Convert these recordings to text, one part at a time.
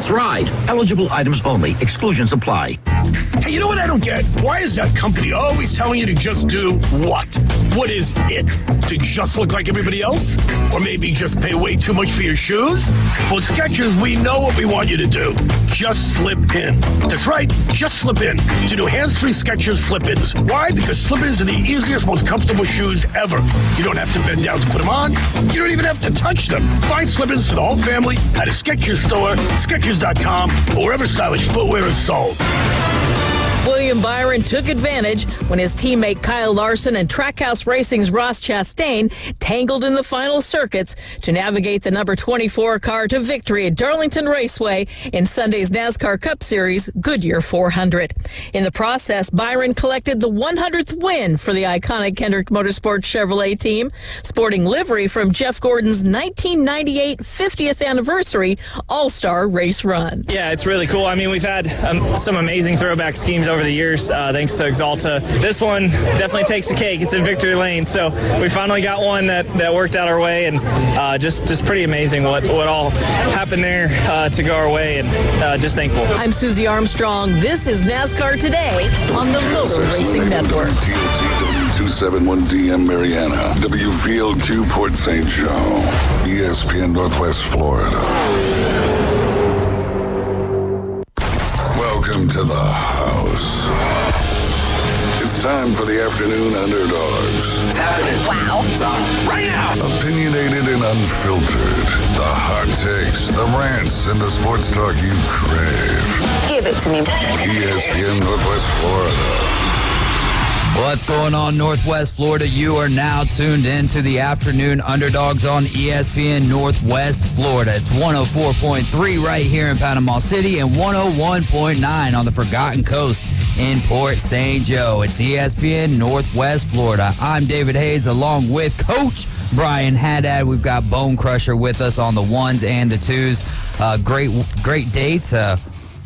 That's right. Eligible items only. Exclusions apply. Hey, you know what I don't get? Why is that company always telling you to just do what? What is it? To just look like everybody else? Or maybe just pay way too much for your shoes? Well, at Skechers, we know what we want you to do. Just slip in. That's right. Just slip in. To do hands-free Skechers slip-ins. Why? Because slip-ins are the easiest, most comfortable shoes ever. You don't have to bend down to put them on. You don't even have to touch them. Find slip-ins for the whole family at a Skechers store, Skechers.com, or wherever stylish footwear is sold. William Byron took advantage when his teammate Kyle Larson and Trackhouse Racing's Ross Chastain tangled in the final circuits to navigate the number 24 car to victory at Darlington Raceway in Sunday's NASCAR Cup Series Goodyear 400. In the process, Byron collected the 100th win for the iconic Kendrick Motorsports Chevrolet team, sporting livery from Jeff Gordon's 1998 50th anniversary All-Star race run. Yeah, it's really cool. I mean, we've had some amazing throwback schemes over the years, thanks to Exalta. This one definitely takes the cake. It's in victory lane, so we finally got one that worked out our way, and just pretty amazing what all happened there to go our way, and just thankful. I'm Susie Armstrong. This is NASCAR Today on the Motor Racing Network. W271DM Mariana, WVLQ Port St. Joe, ESPN Northwest Florida. Welcome to the house. It's time for the Afternoon Underdogs. It's happening. Wow. It's on right now. Opinionated and unfiltered. The hot takes, the rants, and the sports talk you crave. Give it to me. ESPN Northwest Florida. What's going on, Northwest Florida? You are now tuned in to the Afternoon Underdogs on ESPN Northwest Florida. It's 104.3 right here in Panama City and 101.9 on the Forgotten Coast in Port St. Joe. It's ESPN Northwest Florida. I'm David Hayes along with Coach Brian Haddad. We've got Bone Crusher with us on the ones and the twos. Great day to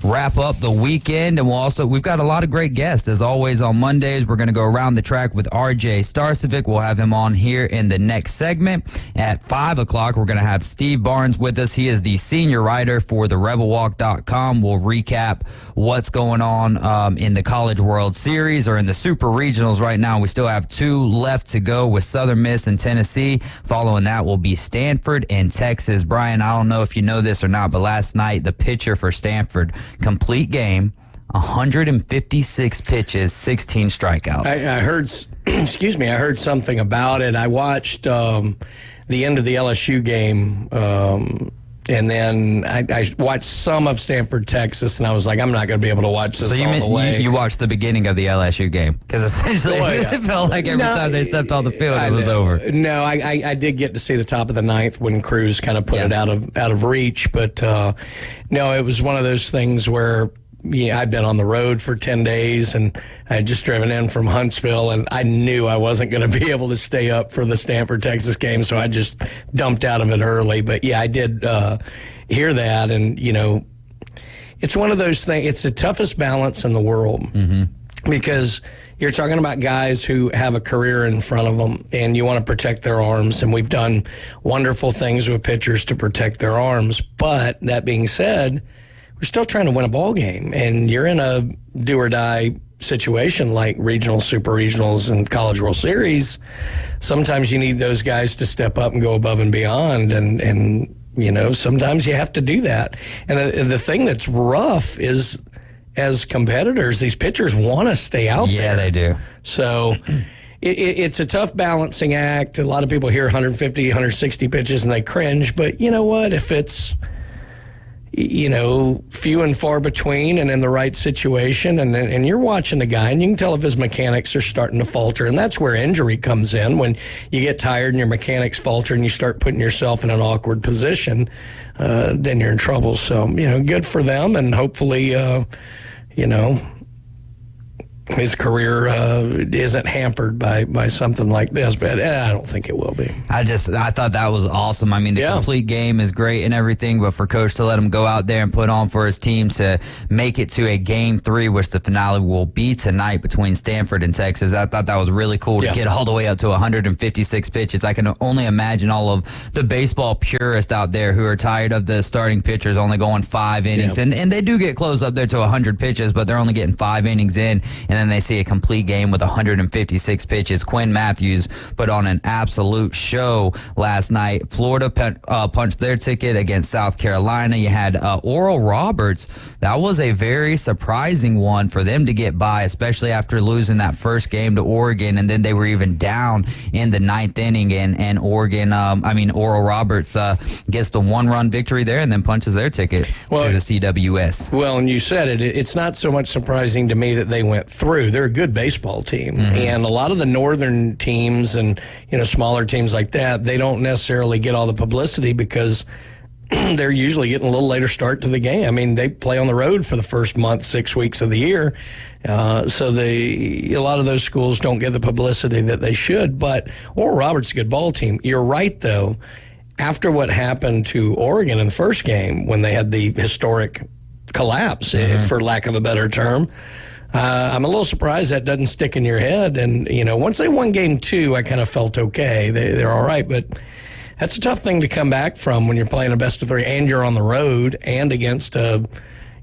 wrap up the weekend, and we've got a lot of great guests. As always, on Mondays, we're going to go around the track with RJ Starcevic. We'll have him on here in the next segment. At 5 o'clock, we're going to have Steve Barnes with us. He is the senior writer for the RebelWalk.com. We'll recap what's going on in the College World Series or in the Super Regionals right now. We still have 2 left to go with Southern Miss and Tennessee. Following that will be Stanford and Texas. Brian, I don't know if you know this or not, but last night the pitcher for Stanford, complete game, 156 pitches, 16 strikeouts. I heard, I heard something about it. I watched the end of the LSU game, and then I watched some of Stanford, Texas, and I was like, I'm not going to be able to watch this all the way. You watched the beginning of the LSU game? Because essentially it felt like every time they stepped on the field, it was over. No, I did get to see the top of the ninth when Cruz kind of put it out of reach, but no, it was one of those things where I'd been on the road for 10 days, and I had just driven in from Huntsville, and I knew I wasn't going to be able to stay up for the Stanford, Texas game, so I just dumped out of it early. But, I did hear that, and, it's one of those things. It's the toughest balance in the world because you're talking about guys who have a career in front of them, and you want to protect their arms, and we've done wonderful things with pitchers to protect their arms. But that being said, we're still trying to win a ball game, and you're in a do-or-die situation like regional, super regionals, and College World Series. Sometimes you need those guys to step up and go above and beyond, and sometimes you have to do that. And the thing that's rough is, as competitors, these pitchers want to stay out there. Yeah, they do. So it's a tough balancing act. A lot of people hear 150, 160 pitches, and they cringe. But you know what? If it's few and far between and in the right situation, and you're watching the guy, and you can tell if his mechanics are starting to falter, and that's where injury comes in. When you get tired and your mechanics falter and you start putting yourself in an awkward position, then you're in trouble. So, good for them, and hopefully, his career isn't hampered by something like this, but I don't think it will be. I thought that was awesome. I mean, the complete game is great and everything, but for Coach to let him go out there and put on for his team to make it to a Game 3, which the finale will be tonight between Stanford and Texas, I thought that was really cool to get all the way up to 156 pitches. I can only imagine all of the baseball purists out there who are tired of the starting pitchers only going 5 innings, and they do get close up there to 100 pitches, but they're only getting 5 innings in, and then they see a complete game with 156 pitches. Quinn Matthews put on an absolute show last night. Florida punched their ticket against South Carolina. You had Oral Roberts. That was a very surprising one for them to get by, especially after losing that first game to Oregon, and then they were even down in the 9th inning, and Oral Roberts gets the 1-run victory there and then punches their ticket to the CWS. Well, and you said it. It's not so much surprising to me that they went through. They're a good baseball team, and a lot of the northern teams and smaller teams like that, they don't necessarily get all the publicity because they're usually getting a little later start to the game. I mean, they play on the road for the first month, 6 weeks of the year, so a lot of those schools don't get the publicity that they should. But Oral Roberts is a good ball team. You're right, though. After what happened to Oregon in the first game, when they had the historic collapse, for lack of a better term, I'm a little surprised that doesn't stick in your head. And, once they won Game 2, I kind of felt okay. They're all right. But that's a tough thing to come back from when you're playing a best-of-3 and you're on the road and against,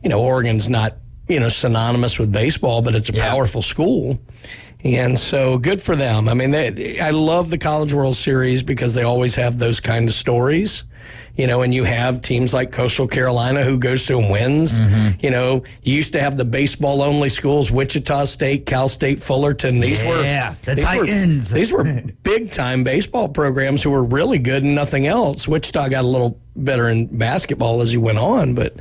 Oregon's not, synonymous with baseball, but it's a powerful school. And so good for them. I mean, I love the College World Series because they always have those kind of stories. And you have teams like Coastal Carolina who goes through and wins. You used to have the baseball-only schools, Wichita State, Cal State, Fullerton. These were Titans. These were big-time baseball programs who were really good and nothing else. Wichita got a little better in basketball as he went on, but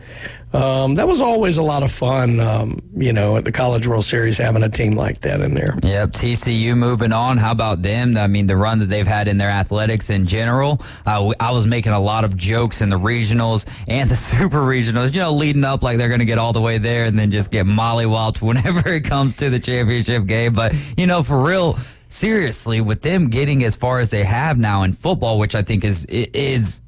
that was always a lot of fun, at the College World Series, having a team like that in there. Yep, TCU moving on. How about them? I mean, the run that they've had in their athletics in general. I was making a lot of jokes in the regionals and the super regionals, leading up like they're going to get all the way there and then just get mollywopped whenever it comes to the championship game. But, for real, seriously, with them getting as far as they have now in football, which I think is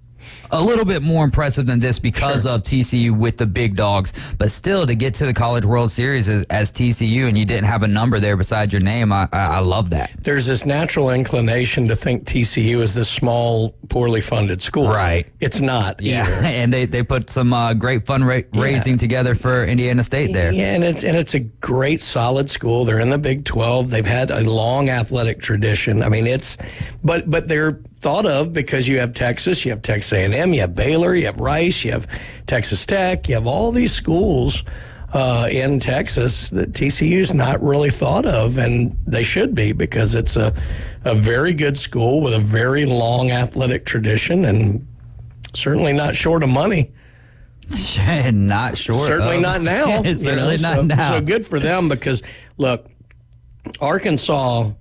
a little bit more impressive than this because of TCU with the big dogs. But still, to get to the College World Series as TCU and you didn't have a number there beside your name, I love that. There's this natural inclination to think TCU is this small, poorly funded school. Right. It's not either. And they put some great fundraising together for Indiana State there. Yeah, and it's a great, solid school. They're in the Big 12. They've had a long athletic tradition. I mean, but they're thought of because you have Texas, you have Texas A&M, you have Baylor, you have Rice, you have Texas Tech, you have all these schools in Texas that TCU's not really thought of, and they should be because it's a very good school with a very long athletic tradition and certainly not short of money. Not short. Certainly not now. Certainly not now. So good for them because, look, Arkansas,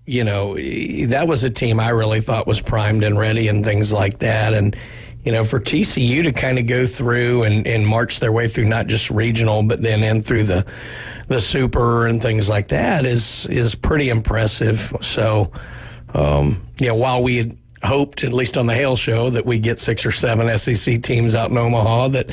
that was a team I really thought was primed and ready and things like that. And, for TCU to kind of go through and march their way through not just regional, but then in through the super and things like that is pretty impressive. So, while we had hoped, at least on the Hale Show, that we get 6 or 7 SEC teams out in Omaha, that,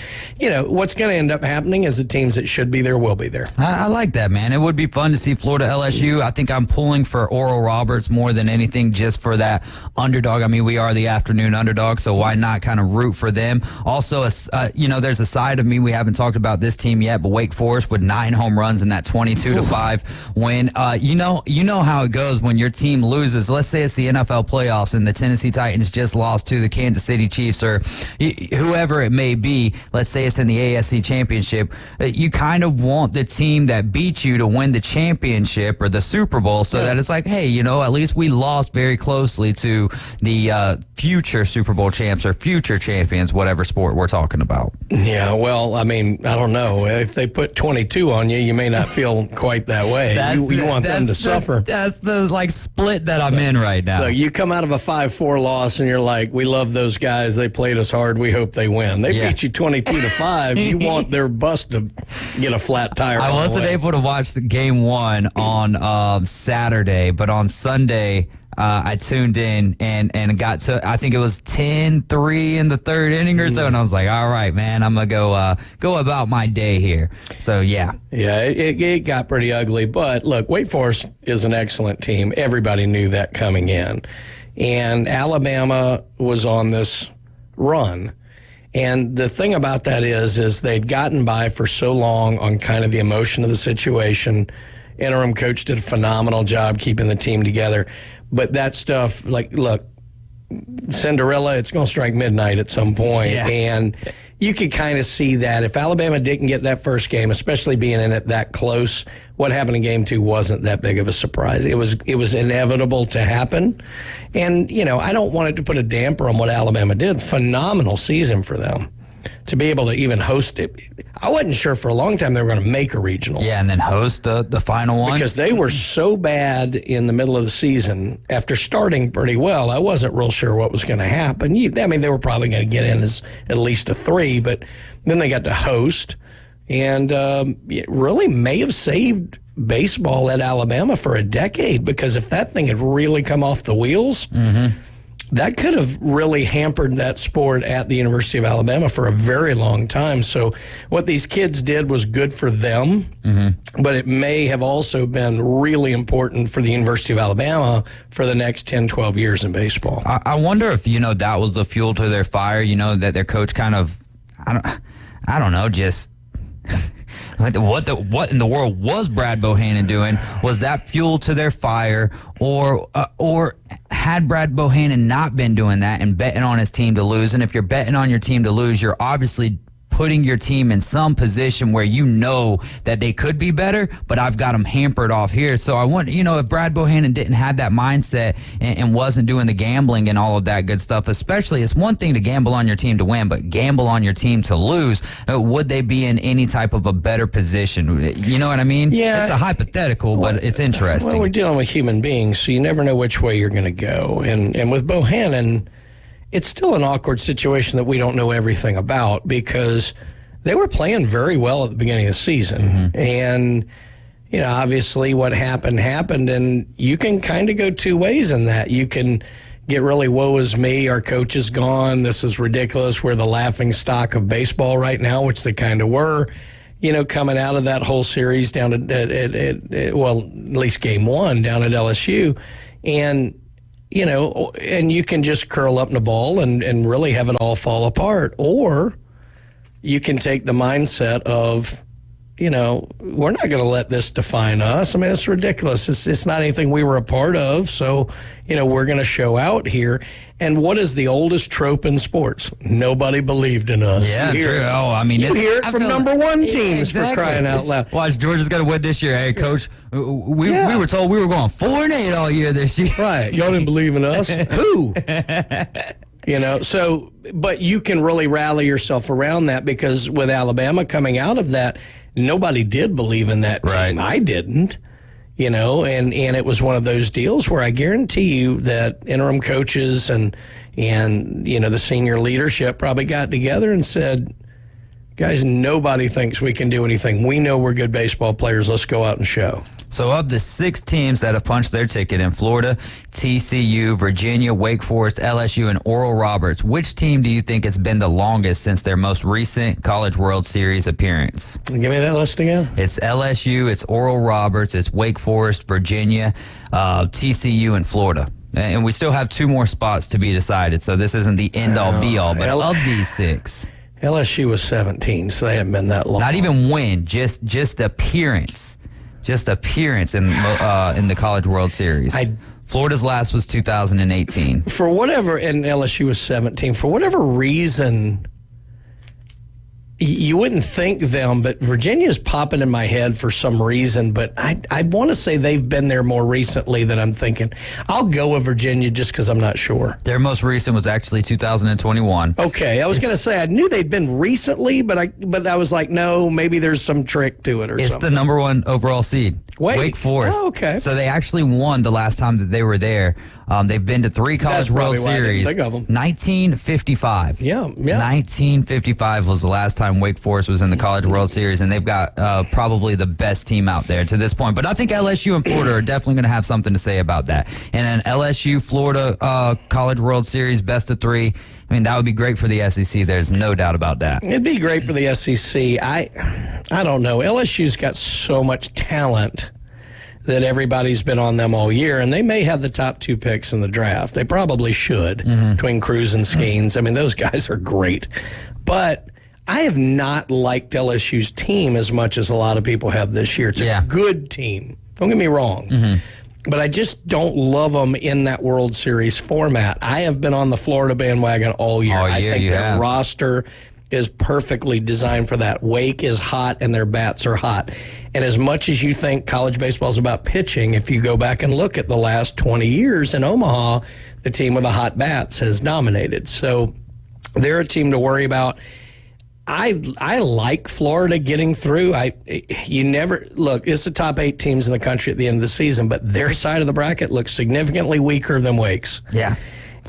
what's going to end up happening is the teams that should be there will be there. I like that, man. It would be fun to see Florida LSU. I think I'm pulling for Oral Roberts more than anything just for that underdog. I mean, we are the afternoon underdog, so why not kind of root for them? Also, there's a side of me, we haven't talked about this team yet, but Wake Forest with 9 home runs in that 22-5 win. You know how it goes when your team loses. Let's say it's the NFL playoffs and the Tennessee Titans just lost to the Kansas City Chiefs or whoever it may be. Let's say it's in the AFC Championship. You kind of want the team that beat you to win the championship or the Super Bowl so that it's like, hey, at least we lost very closely to the future Super Bowl champs or future champions, whatever sport we're talking about. Yeah, well, I mean, I don't know. If they put 22 on you, you may not feel quite that way. You want them to suffer. That's the split that I'm in right now. Look, you come out of a 5-4 4 loss and you're like, we love those guys. They played us hard. We hope they win. They beat you 22-5. You want their bus to get a flat tire. I wasn't able to watch the game 1 on Saturday, but on Sunday, I tuned in and got to, I think it was 10-3 in the third inning or so, and I was like, all right, man, I'm going to go about my day here. So, yeah. Yeah, it got pretty ugly. But, look, Wake Forest is an excellent team. Everybody knew that coming in. And Alabama was on this run. And the thing about that is they'd gotten by for so long on kind of the emotion of the situation. Interim coach did a phenomenal job keeping the team together. But that stuff, like, look, Cinderella, it's going to strike midnight at some point. Yeah. And you could kind of see that. If Alabama didn't get that first game, especially being in it that close, what happened in game 2 wasn't that big of a surprise. It was inevitable to happen. And, I don't want it to put a damper on what Alabama did. Phenomenal season for them. To be able to even host it. I wasn't sure for a long time they were going to make a regional. Yeah, and then host the final one. Because they were so bad in the middle of the season, after starting pretty well, I wasn't real sure what was going to happen. They were probably going to get in as at least a 3, but then they got to host, and it really may have saved baseball at Alabama for a decade, because if that thing had really come off the wheels, that could have really hampered that sport at the University of Alabama for a very long time. So what these kids did was good for them, but it may have also been really important for the University of Alabama for the next 10, 12 years in baseball. I wonder if, that was the fuel to their fire, that their coach kind of, I don't know, just... What in the world was Brad Bohannon doing? Was that fuel to their fire, or had Brad Bohannon not been doing that and betting on his team to lose? And if you're betting on your team to lose, you're obviously putting your team in some position where that they could be better, but I've got them hampered off here. So I wonder, if Brad Bohannon didn't have that mindset and wasn't doing the gambling and all of that good stuff, especially, it's one thing to gamble on your team to win, but gamble on your team to lose, would they be in any type of a better position? You know what I mean? Yeah. It's a hypothetical, but it's interesting. Well, we're dealing with human beings, so you never know which way you're going to go. And with Bohannon, it's still an awkward situation that we don't know everything about, because they were playing very well at the beginning of the season. And, obviously what happened, and you can kind of go two ways in that. You can get really, woe is me, our coach is gone, this is ridiculous, we're the laughing stock of baseball right now, which they kind of were, coming out of that whole series down at least game 1 down at LSU. And, and you can just curl up in the ball and really have it all fall apart. Or you can take the mindset of, we're not going to let this define us. I mean, it's ridiculous. It's not anything we were a part of. So, we're going to show out here. And what is the oldest trope in sports? Nobody believed in us. Yeah, true. You hear it from number 1 teams for crying out loud. Watch, Georgia's going to win this year. Hey, Coach, we were told we were going 4-8 all year this year. Right. Y'all didn't believe in us? Who? But you can really rally yourself around that, because with Alabama coming out of that, nobody did believe in that team. Right. I didn't. And it was one of those deals where I guarantee you that interim coaches and the senior leadership probably got together and said, guys, nobody thinks we can do anything. We know we're good baseball players. Let's go out and show. So of the 6 teams that have punched their ticket in Florida, TCU, Virginia, Wake Forest, LSU, and Oral Roberts, which team do you think has been the longest since their most recent College World Series appearance? Give me that list again. It's LSU, it's Oral Roberts, it's Wake Forest, Virginia, TCU, and Florida. And we still have 2 more spots to be decided, so this isn't the end-all, be-all. But of these 6... LSU was 17, so they haven't been that long. Not even win, just appearance. Just appearance in the College World Series. Florida's last was 2018. For whatever, and LSU was 17. For whatever reason, you wouldn't think them, but Virginia's popping in my head for some reason. But I want to say they've been there more recently than I'm thinking. I'll go with Virginia just because I'm not sure. Their most recent was actually 2021. Okay, I was going to say I knew they'd been recently, but I was like, no, maybe there's some trick to it or something. It's the number 1 overall seed. Wake Forest. Oh, okay. So they actually won the last time that they were there. They've been to 3 College World Series. 1955. Yeah. 1955 was the last time Wake Forest was in the College World Series, and they've got probably the best team out there to this point. But I think LSU and Florida are definitely going to have something to say about that. And an LSU-Florida College World Series best of 3, I mean, that would be great for the SEC. There's no doubt about that. It'd be great for the SEC. I don't know. LSU's got so much talent that everybody's been on them all year, and they may have the top 2 picks in the draft. They probably should, between Cruz and Skeens. I mean, those guys are great. But I have not liked LSU's team as much as a lot of people have this year. It's a good team. Don't get me wrong. But I just don't love them in that World Series format. I have been on the Florida bandwagon all year. I think their roster is perfectly designed for that. Wake is hot, and their bats are hot. And as much as you think college baseball is about pitching, if you go back and look at the last 20 years in Omaha, the team with the hot bats has dominated. So they're a team to worry about. I like Florida getting through. You never look. It's the top 8 teams in the country at the end of the season, but their side of the bracket looks significantly weaker than Wake's. Yeah.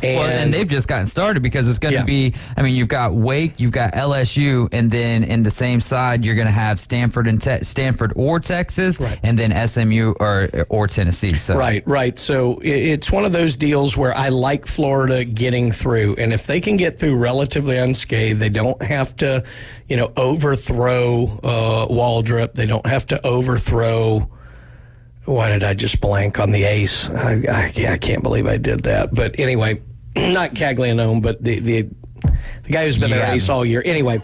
And they've just gotten started because it's going to be, I mean, you've got Wake, you've got LSU, and then in the same side, you're going to have Stanford or Texas, and then SMU or Tennessee. So. Right. So it's one of those deals where I like Florida getting through. And if they can get through relatively unscathed, they don't have to, overthrow Waldrop. They don't have to overthrow. Why did I just blank on the ace? I can't believe I did that. But anyway, not Caglianone, but the guy who's been their ace all year. Anyway,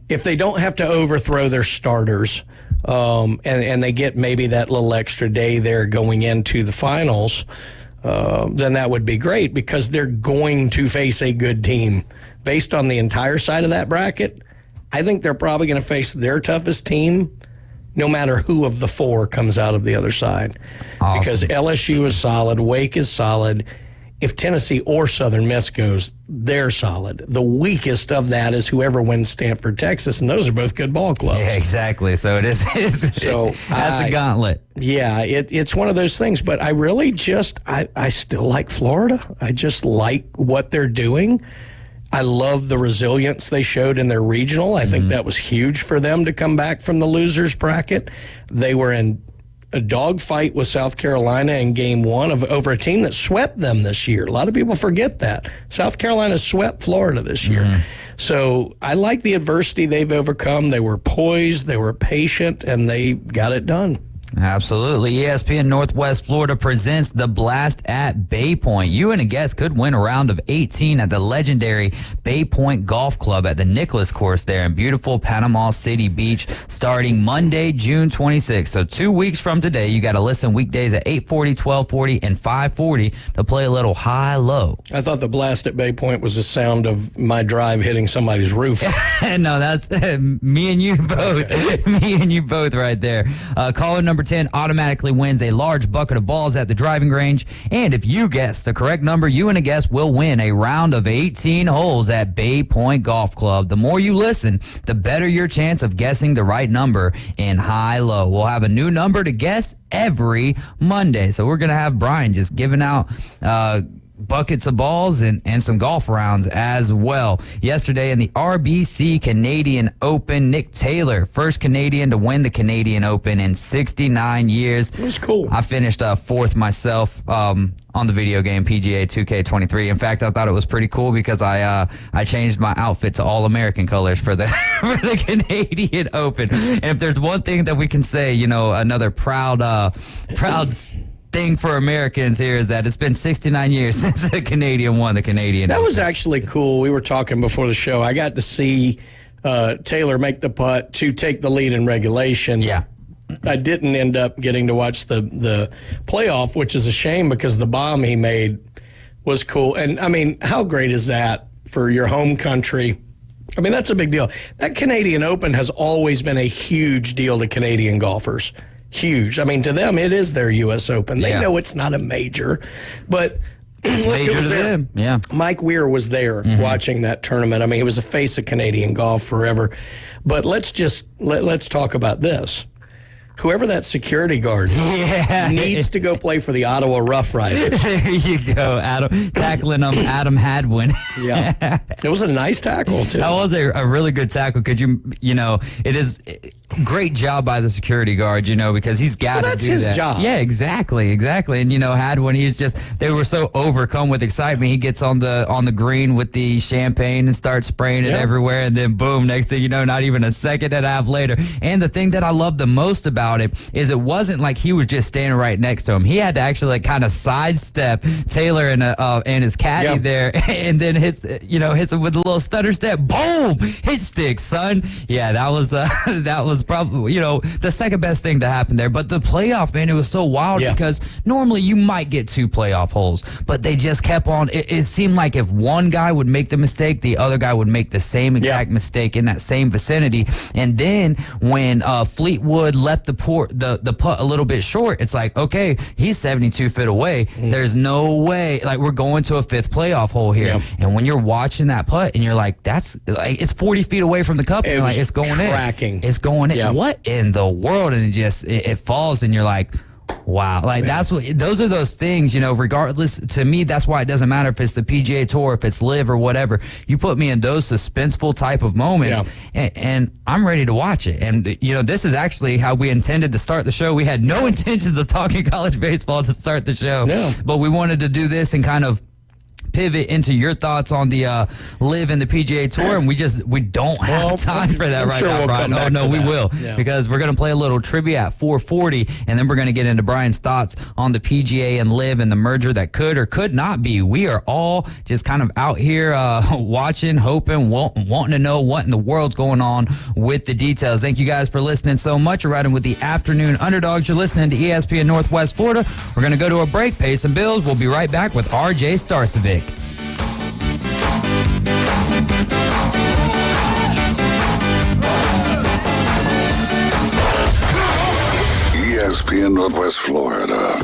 if they don't have to overthrow their starters, and they get maybe that little extra day there going into the finals, then that would be great because they're going to face a good team. Based on the entire side of that bracket, I think they're probably going to face their toughest team no matter who of the 4 comes out of the other side. Awesome. Because LSU is solid, Wake is solid. If Tennessee or Southern Miss goes, they're solid. The weakest of that is whoever wins Stanford, Texas, and those are both good ball clubs. Yeah, exactly. So it is. So that's a gauntlet. Yeah, it's one of those things. But I really I still like Florida. I just like what they're doing. I love the resilience they showed in their regional. I think that was huge for them to come back from the losers bracket. They were in a dogfight with South Carolina in game 1 over a team that swept them this year. A lot of people forget that. South Carolina swept Florida this year. So I like the adversity they've overcome. They were poised, they were patient, and they got it done. Absolutely. ESPN Northwest Florida presents the Blast at Bay Point. You and a guest could win a round of 18 at the legendary Bay Point Golf Club at the Nicholas course there in beautiful Panama City Beach starting Monday, June 26th. So 2 weeks from today, you got to listen weekdays at 8:40, 12:40, and 5:40 to play a little high-low. I thought the Blast at Bay Point was the sound of my drive hitting somebody's roof. No, that's me and you both. Okay. Me and you both right there. Caller number 10 automatically wins a large bucket of balls at the driving range. And if you guess the correct number, you and a guest will win a round of 18 holes at Bay Point Golf Club. The more you listen, the better your chance of guessing the right number in high-low. We'll have a new number to guess every Monday. So we're going to have Brian just giving out buckets of balls and some golf rounds as well. Yesterday in the RBC Canadian Open, Nick Taylor, first Canadian to win the Canadian Open in 69 years. It was cool. I finished 4th myself on the video game PGA 2K23. In fact, I thought it was pretty cool because I changed my outfit to all-American colors for the for the Canadian Open. And if there's one thing that we can say, another proud thing for Americans here is that it's been 69 years since the Canadian won the Canadian That Open. was actually cool. We were talking before the show. I got to see Taylor make the putt to take the lead in regulation. Yeah. I didn't end up getting to watch the playoff, which is a shame because the bomb he made was cool. And, I mean, how great is that for your home country? I mean, that's a big deal. That Canadian Open has always been a huge deal to Canadian golfers. Huge. I mean, to them, it is their U.S. Open. They know it's not a major, but it's major to them. Yeah. Mike Weir was there watching that tournament. I mean, he was the face of Canadian golf forever. But let's talk about this. whoever that security guard needs to go play for the Ottawa Rough Riders. There you go, Adam. Tackling Adam Hadwin. Yeah. It was a nice tackle, too. That was a really good tackle because, it is great job by the security guard, because he's got to do that. That's his job. Yeah, exactly. And, Hadwin, they were so overcome with excitement. He gets on the green with the champagne and starts spraying it everywhere. And then, boom, next thing you know, not even a second and a half later. And the thing that I love the most about it is it wasn't like he was just standing right next to him. He had to actually kind of sidestep Taylor and his caddy there, and then hits him with a little stutter step. Boom! Hit stick, son. Yeah, that was probably the second best thing to happen there. But the playoff, man, it was so wild because normally you might get 2 playoff holes, but they just kept on. It seemed like if one guy would make the mistake, the other guy would make the same exact mistake in that same vicinity. And then when Fleetwood left the putt a little bit short, it's like, okay, he's 72 feet away. There's no way, like, we're going to a 5th playoff hole here. And when you're watching that putt and you're like, that's like, it's 40 feet away from the cup, and like, it's going tracking. in. It's going in. What in the world? And it falls, and you're like, wow. Like, those are those things, regardless. To me, that's why it doesn't matter if it's the PGA Tour, if it's Live or whatever. You put me in those suspenseful type of moments, and I'm ready to watch it. And, this is actually how we intended to start the show. We had no intentions of talking college baseball to start the show, but we wanted to do this and kind of pivot into your thoughts on the Live and the PGA Tour, and we don't have time for that right now, Brian. Oh no, we will, because we're going to play a little trivia at 4:40, and then we're going to get into Brian's thoughts on the PGA and Live and the merger that could or could not be. We are all just kind of out here watching, hoping, wanting to know what in the world's going on with the details. Thank you guys for listening so much. You're riding with the Afternoon Underdogs. You're listening to ESPN Northwest Florida. We're going to go to a break, pay some bills. We'll be right back with RJ Starcevic. ESPN Northwest Florida.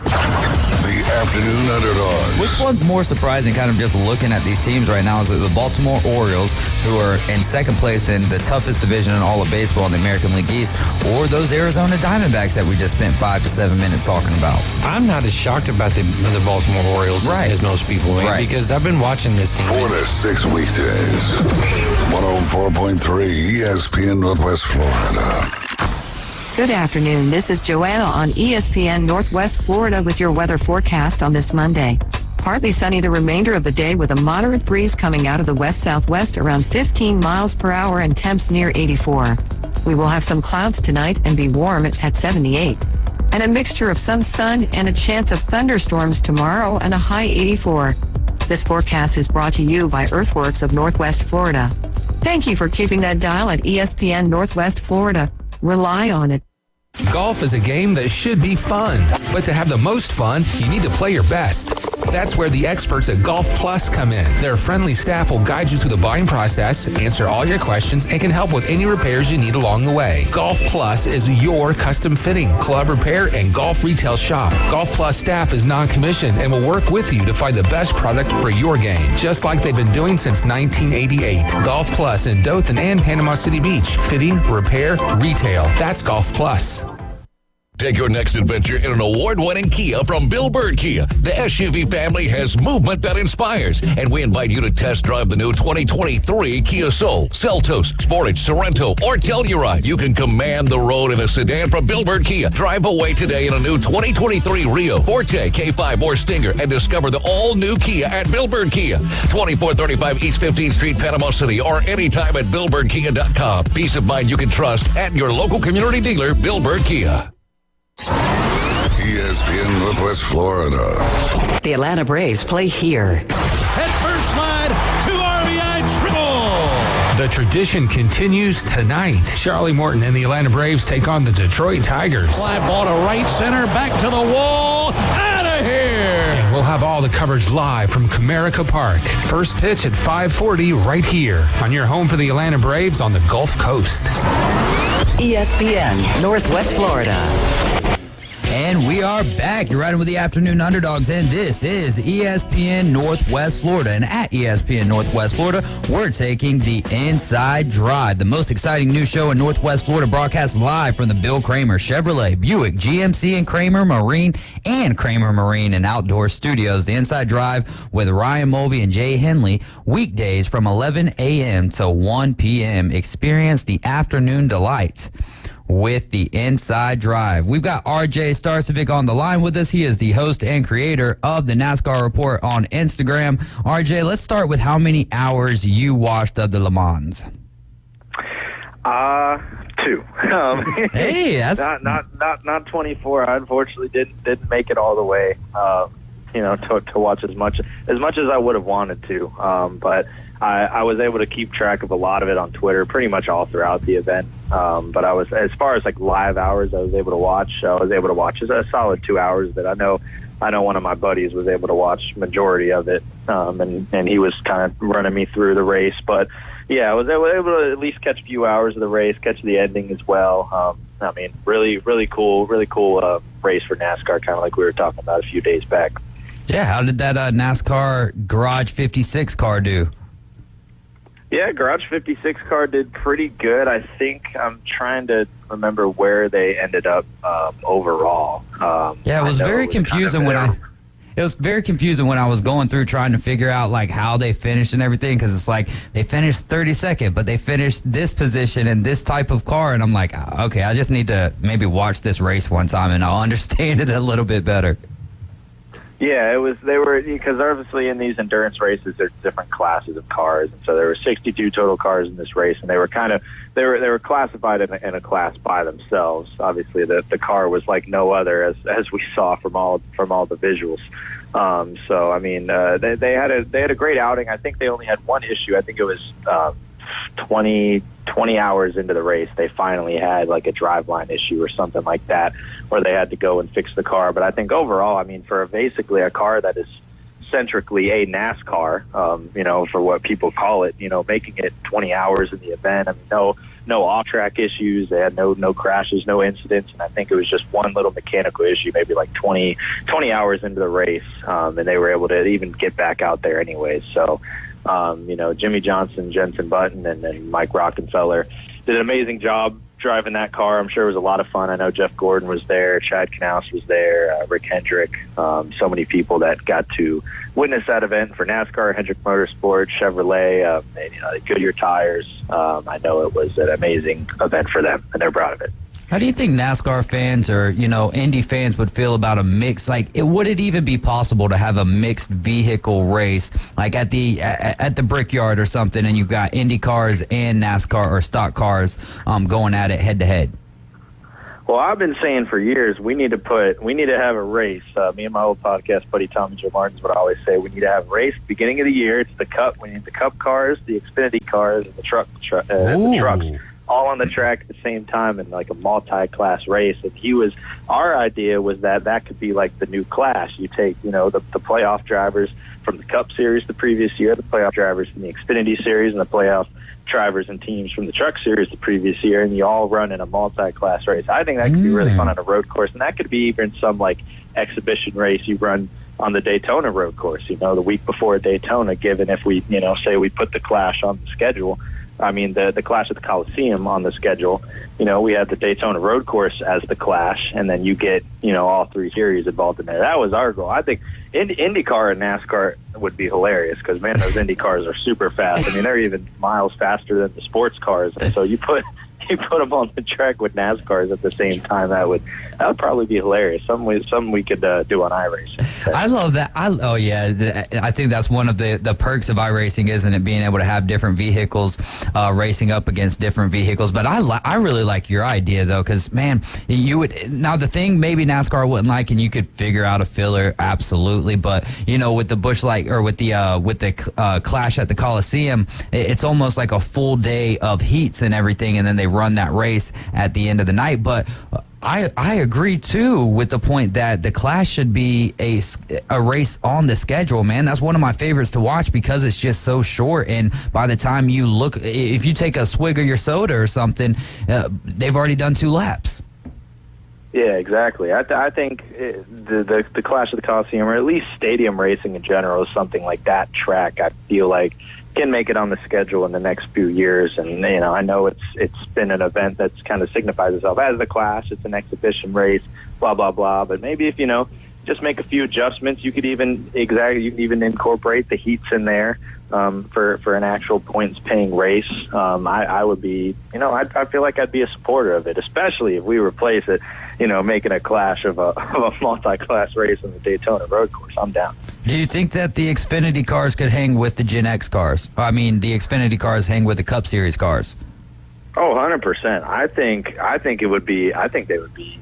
The Afternoon Underdogs. Which one's more surprising, kind of just looking at these teams right now, is the Baltimore Orioles, who are in second place in the toughest division in all of baseball in the American League East, or those Arizona Diamondbacks that we just spent 5 to 7 minutes talking about? I'm not as shocked about the Baltimore Orioles as most people, because I've been watching this team. 4 to 6 weekdays. 104.3 ESPN Northwest Florida. Good afternoon. This is Joanna on ESPN Northwest Florida with your weather forecast on this Monday. Partly sunny the remainder of the day with a moderate breeze coming out of the west-southwest around 15 miles per hour and temps near 84. We will have some clouds tonight and be warm at 78. And a mixture of some sun and a chance of thunderstorms tomorrow and a high 84. This forecast is brought to you by Earthworks of Northwest Florida. Thank you for keeping that dial at ESPN Northwest Florida. Rely on it. Golf is a game that should be fun, but to have the most fun, you need to play your best. That's where the experts at Golf Plus come in. Their friendly staff will guide you through the buying process, answer all your questions, and can help with any repairs you need along the way. Golf Plus is your custom fitting, club repair, and golf retail shop. Golf Plus staff is non-commissioned and will work with you to find the best product for your game, just like they've been doing since 1988. Golf Plus in Dothan and Panama City Beach. Fitting, repair, retail. That's Golf Plus. Take your next adventure in an award-winning Kia from Bill Bird Kia. The SUV family has movement that inspires, and we invite you to test drive the new 2023 Kia Soul, Seltos, Sportage, Sorento, or Telluride. You can command the road in a sedan from Bill Bird Kia. Drive away today in a new 2023 Rio, Forte, K5, or Stinger, and discover the all-new Kia at Bill Bird Kia. 2435 East 15th Street, Panama City, or anytime at BillBirdKia.com. Peace of mind you can trust at your local community dealer, Bill Bird Kia. ESPN Northwest Florida. The Atlanta Braves play here. Head first slide to RBI triple. The tradition continues tonight. Charlie Morton and the Atlanta Braves take on the Detroit Tigers. Fly ball to right center, back to the wall, out of here. And we'll have all the coverage live from Comerica Park. First pitch at 5:40 right here on your home for the Atlanta Braves on the Gulf Coast. ESPN Northwest Florida. And we are back. You're riding with the Afternoon Underdogs, and this is ESPN Northwest Florida. And at ESPN Northwest Florida, we're taking the Inside Drive, the most exciting new show in Northwest Florida, broadcast live from the Bill Kramer Chevrolet, Buick, GMC, and Kramer Marine and Outdoor Studios. The Inside Drive with Ryan Mulvey and Jay Henley, weekdays from 11 a.m. to 1 p.m. Experience the afternoon delights with the Inside Drive. We've got RJ Starcevic on the line with us. He is the host and creator of the NASCAR Report on Instagram. RJ, let's start with how many hours you watched of the Le Mans. 2. Hey, that's not 24. I unfortunately didn't make it all the way. To watch as much as I would have wanted to. But I was able to keep track of a lot of it on Twitter, pretty much all throughout the event. But I was, as far as like live hours, I was able to watch a solid 2 hours that I know one of my buddies was able to watch majority of it. And he was kind of running me through the race. But yeah, I was able to at least catch a few hours of the race, catch the ending as well. I mean, really cool race for NASCAR, kind of like we were talking about a few days back. Yeah, how did that NASCAR Garage 56 car do? Yeah, Garage 56 car did pretty good. I think I'm trying to remember where they ended up overall. It was very confusing when I was going through trying to figure out like how they finished and everything, because it's like they finished 32nd, but they finished this position in this type of car, and I'm like, okay, I just need to maybe watch this race one time and I'll understand it a little bit better. Yeah, because obviously in these endurance races there's different classes of cars, and so there were 62 total cars in this race, and they were classified in a class by themselves. Obviously the car was like no other, as we saw from all the visuals. So I mean, they had a great outing. I think they only had one issue. I think it was 20 hours into the race, they finally had like a driveline issue or something like that, where they had to go and fix the car. But I think overall, I mean, for basically a car that is centrically a NASCAR, for what people call it, making it 20 hours in the event. I mean, no off-track issues. They had no crashes, no incidents, and I think it was just one little mechanical issue, maybe like 20 hours into the race, and they were able to even get back out there anyways. So, Jimmy Johnson, Jensen Button, and Mike Rockefeller did an amazing job driving that car. I'm sure it was a lot of fun. I know Jeff Gordon was there, Chad Knaus was there, Rick Hendrick, so many people that got to witness that event for NASCAR, Hendrick Motorsports, Chevrolet, Goodyear Tires. I know it was an amazing event for them, and they're proud of it. How do you think NASCAR fans or, Indy fans would feel about a mix? Like, would it even be possible to have a mixed vehicle race, like at the Brickyard or something, and you've got Indy cars and NASCAR or stock cars going at it head to head? Well, I've been saying for years we need to have a race. Me and my old podcast buddy Tommy Joe Martins would always say we need to have a race beginning of the year. It's the Cup. We need the Cup cars, the Xfinity cars, and the trucks all on the track at the same time in like a multi-class race. And our idea was that could be like the new class. You take, the playoff drivers from the Cup Series the previous year, the playoff drivers from the Xfinity Series, and the playoff drivers and teams from the Truck Series the previous year, and you all run in a multi-class race. I think that could be really fun on a road course, and that could be even some like exhibition race you run on the Daytona road course, the week before Daytona, given if we, say we put the Clash on the schedule. I mean, the Clash at the Coliseum on the schedule, we had the Daytona road course as the Clash, and then you get, all three series involved in there. That was our goal. I think IndyCar and NASCAR would be hilarious because, man, those Indy cars are super fast. I mean, they're even miles faster than the sports cars. And so you put them on the track with NASCARs at the same time, that would probably be hilarious. Something we could do on iRacing. I love that. I think that's one of the perks of iRacing, isn't it? Being able to have different vehicles racing up against different vehicles. But I really like your idea though, because man, the thing maybe NASCAR wouldn't like, and you could figure out a filler, absolutely. But with the Busch Light or with the Clash at the Coliseum, it's almost like a full day of heats and everything, and then they run that race at the end of the night. But I agree too with the point that the Clash should be a race on the schedule, man. That's one of my favorites to watch because it's just so short, and by the time you look, if you take a swig of your soda or something, they've already done 2 laps. Yeah, exactly. I think the Clash of the Coliseum, or at least stadium racing in general, is something like that track. I feel like can make it on the schedule in the next few years. And I know it's been an event that's kind of signifies itself as the Clash. It's an exhibition race, blah blah blah. But maybe if just make a few adjustments, you could even incorporate the heats in there for an actual points paying race. I would be, I feel like I'd be a supporter of it, especially if we replace it, making a Clash of a multi-class race in the Daytona road course. I'm down. Do you think that the Xfinity cars could hang with the Gen X cars? I mean, the Xfinity cars hang with the Cup Series cars? Oh, 100%. I think they would be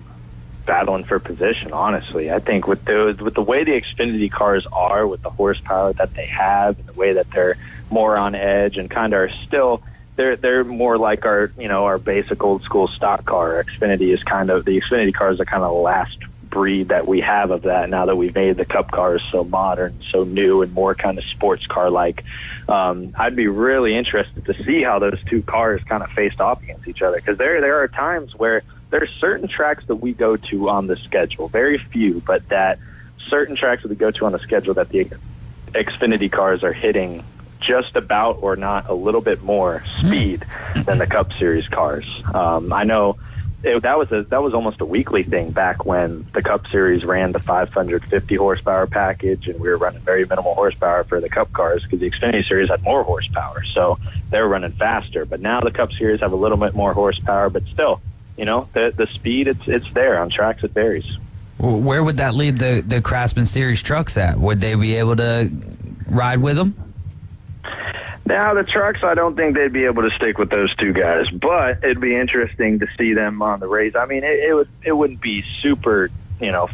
battling for position, honestly. I think with the way the Xfinity cars are, with the horsepower that they have, and the way that they're more on edge and kind of are still, they're more like our basic old school stock car. The Xfinity cars are kind of the last breed that we have of that, now that we've made the Cup cars so modern, so new, and more kind of sports car like. I'd be really interested to see how those two cars kind of faced off against each other, because there are times where there's certain tracks that we go to on the schedule, very few, but that certain tracks that we go to on the schedule that the Xfinity cars are hitting just about, or not, a little bit more speed than the Cup Series cars. I know that was almost a weekly thing back when the Cup Series ran the 550 horsepower package, and we were running very minimal horsepower for the Cup cars because the Xfinity Series had more horsepower, so they were running faster. But now the Cup Series have a little bit more horsepower, but still, the speed, it's there. On tracks, it varies. Where would that lead the Craftsman Series trucks at? Would they be able to ride with them? Now, the trucks, I don't think they'd be able to stick with those two guys, but it'd be interesting to see them on the race. I mean, it wouldn't be super,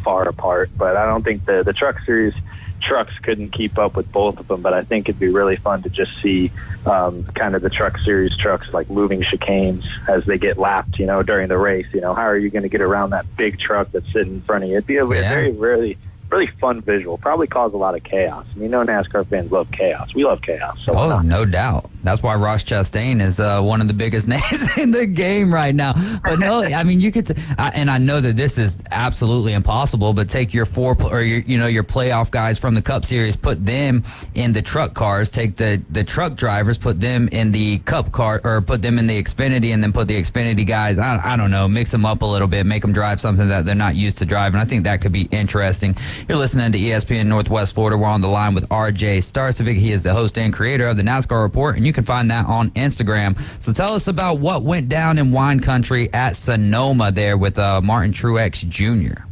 far apart, but I don't think the Truck Series trucks couldn't keep up with both of them. But I think it'd be really fun to just see kind of the Truck Series trucks like moving chicanes as they get lapped, during the race. How are you going to get around that big truck that's sitting in front of you? It'd be a very, really, really fun visual. Probably cause a lot of chaos. I mean, NASCAR fans love chaos. We love chaos. So no doubt. That's why Ross Chastain is one of the biggest names in the game right now. But no, I mean, you could, and I know that this is absolutely impossible, but take your your playoff guys from the Cup Series, put them in the truck cars, take the truck drivers, put them in the Cup car, or put them in the Xfinity, and then put the Xfinity guys, I don't know, mix them up a little bit, make them drive something that they're not used to driving. I think that could be interesting. You're listening to ESPN Northwest Florida. We're on the line with RJ Starcevic. He is the host and creator of the NASCAR Report, and you can find that on Instagram. So tell us about what went down in wine country at Sonoma there with Martin Truex Jr.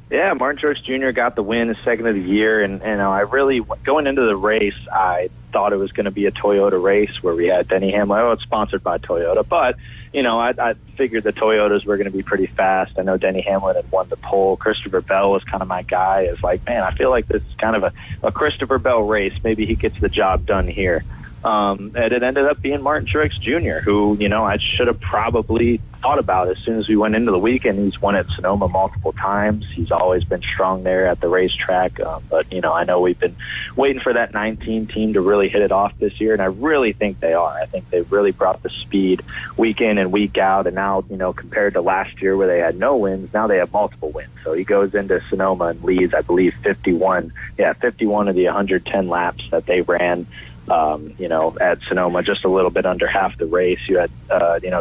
Yeah, Martin Truex Jr. got the win, his second of the year, and I really, going into the race, I thought it was going to be a Toyota race where we had Denny Hamlin. Oh, it's sponsored by Toyota, but I figured the Toyotas were going to be pretty fast. I know Denny Hamlin had won the pole. Christopher Bell was kind of my guy. It's like, man, I feel like this is kind of a Christopher Bell race. Maybe he gets the job done here. And it ended up being Martin Truex Jr., who, I should have probably thought about as soon as we went into the weekend. He's won at Sonoma multiple times. He's always been strong there at the racetrack. But, I know we've been waiting for that 19 team to really hit it off this year, and I really think they are. I think they've really brought the speed week in and week out, and now, compared to last year where they had no wins, now they have multiple wins. So he goes into Sonoma and leads, I believe, 51 of the 110 laps that they ran. At Sonoma, just a little bit under half the race. You had,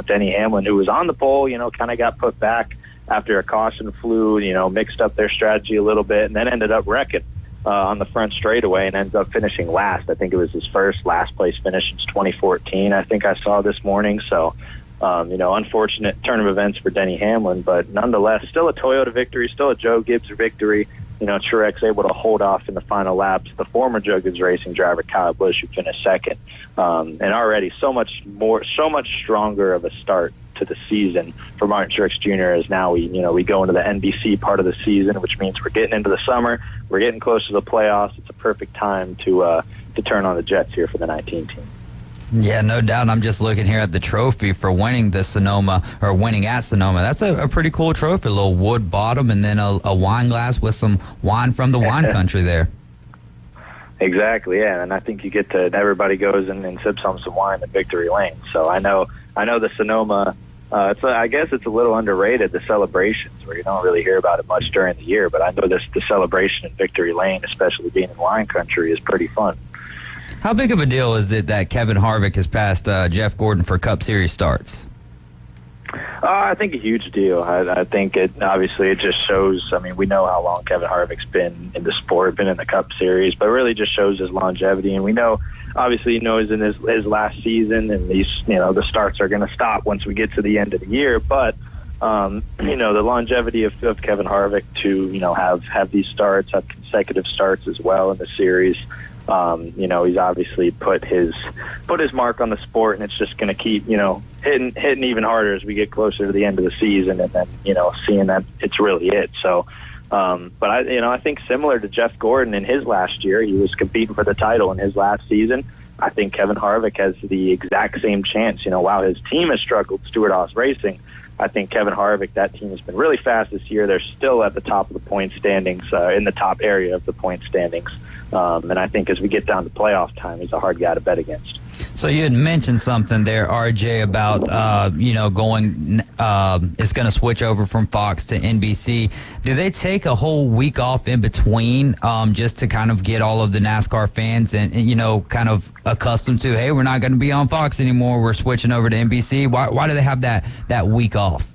Denny Hamlin, who was on the pole, kind of got put back after a caution flew, mixed up their strategy a little bit, and then ended up wrecking on the front straightaway and ended up finishing last. I think it was his first last place finish since 2014, I think I saw this morning. So, unfortunate turn of events for Denny Hamlin, but nonetheless, still a Toyota victory, still a Joe Gibbs victory. Truex able to hold off in the final laps. The former Joe Gibbs Racing driver, Kyle Busch, who finished second. And already so much stronger of a start to the season for Martin Truex Jr. as now we go into the NBC part of the season, which means we're getting into the summer. We're getting close to the playoffs. It's a perfect time to turn on the Jets here for the 19 team. Yeah, no doubt. I'm just looking here at the trophy for winning at Sonoma. That's a pretty cool trophy. A little wood bottom and then a wine glass with some wine from the wine country there. Exactly, yeah. And I think you get to, everybody goes and sips on some wine at Victory Lane. So I know the Sonoma I guess it's a little underrated, the celebrations, where you don't really hear about it much during the year. But I know the celebration in Victory Lane, especially being in wine country, is pretty fun. How big of a deal is it that Kevin Harvick has passed Jeff Gordon for Cup Series starts? I think a huge deal. I think it just shows. I mean, we know how long Kevin Harvick's been in the sport, been in the Cup Series, but it really just shows his longevity. And we know, obviously, he's in his last season, and the starts are going to stop once we get to the end of the year. But the longevity of Kevin Harvick to have these starts, have consecutive starts as well in the series. He's obviously put his mark on the sport, and it's just going to keep, hitting even harder as we get closer to the end of the season, and then, seeing that it's really it. So, but I think similar to Jeff Gordon in his last year, he was competing for the title in his last season. I think Kevin Harvick has the exact same chance. While his team has struggled, Stewart-Haas Racing, I think Kevin Harvick, that team has been really fast this year. They're still at the top of the point standings, in the top area of the point standings. And I think as we get down to playoff time, he's a hard guy to bet against. So you had mentioned something there, RJ, about, it's going to switch over from Fox to NBC. Do they take a whole week off in between just to kind of get all of the NASCAR fans and kind of accustomed to, hey, we're not going to be on Fox anymore, we're switching over to NBC? Why do they have that week off?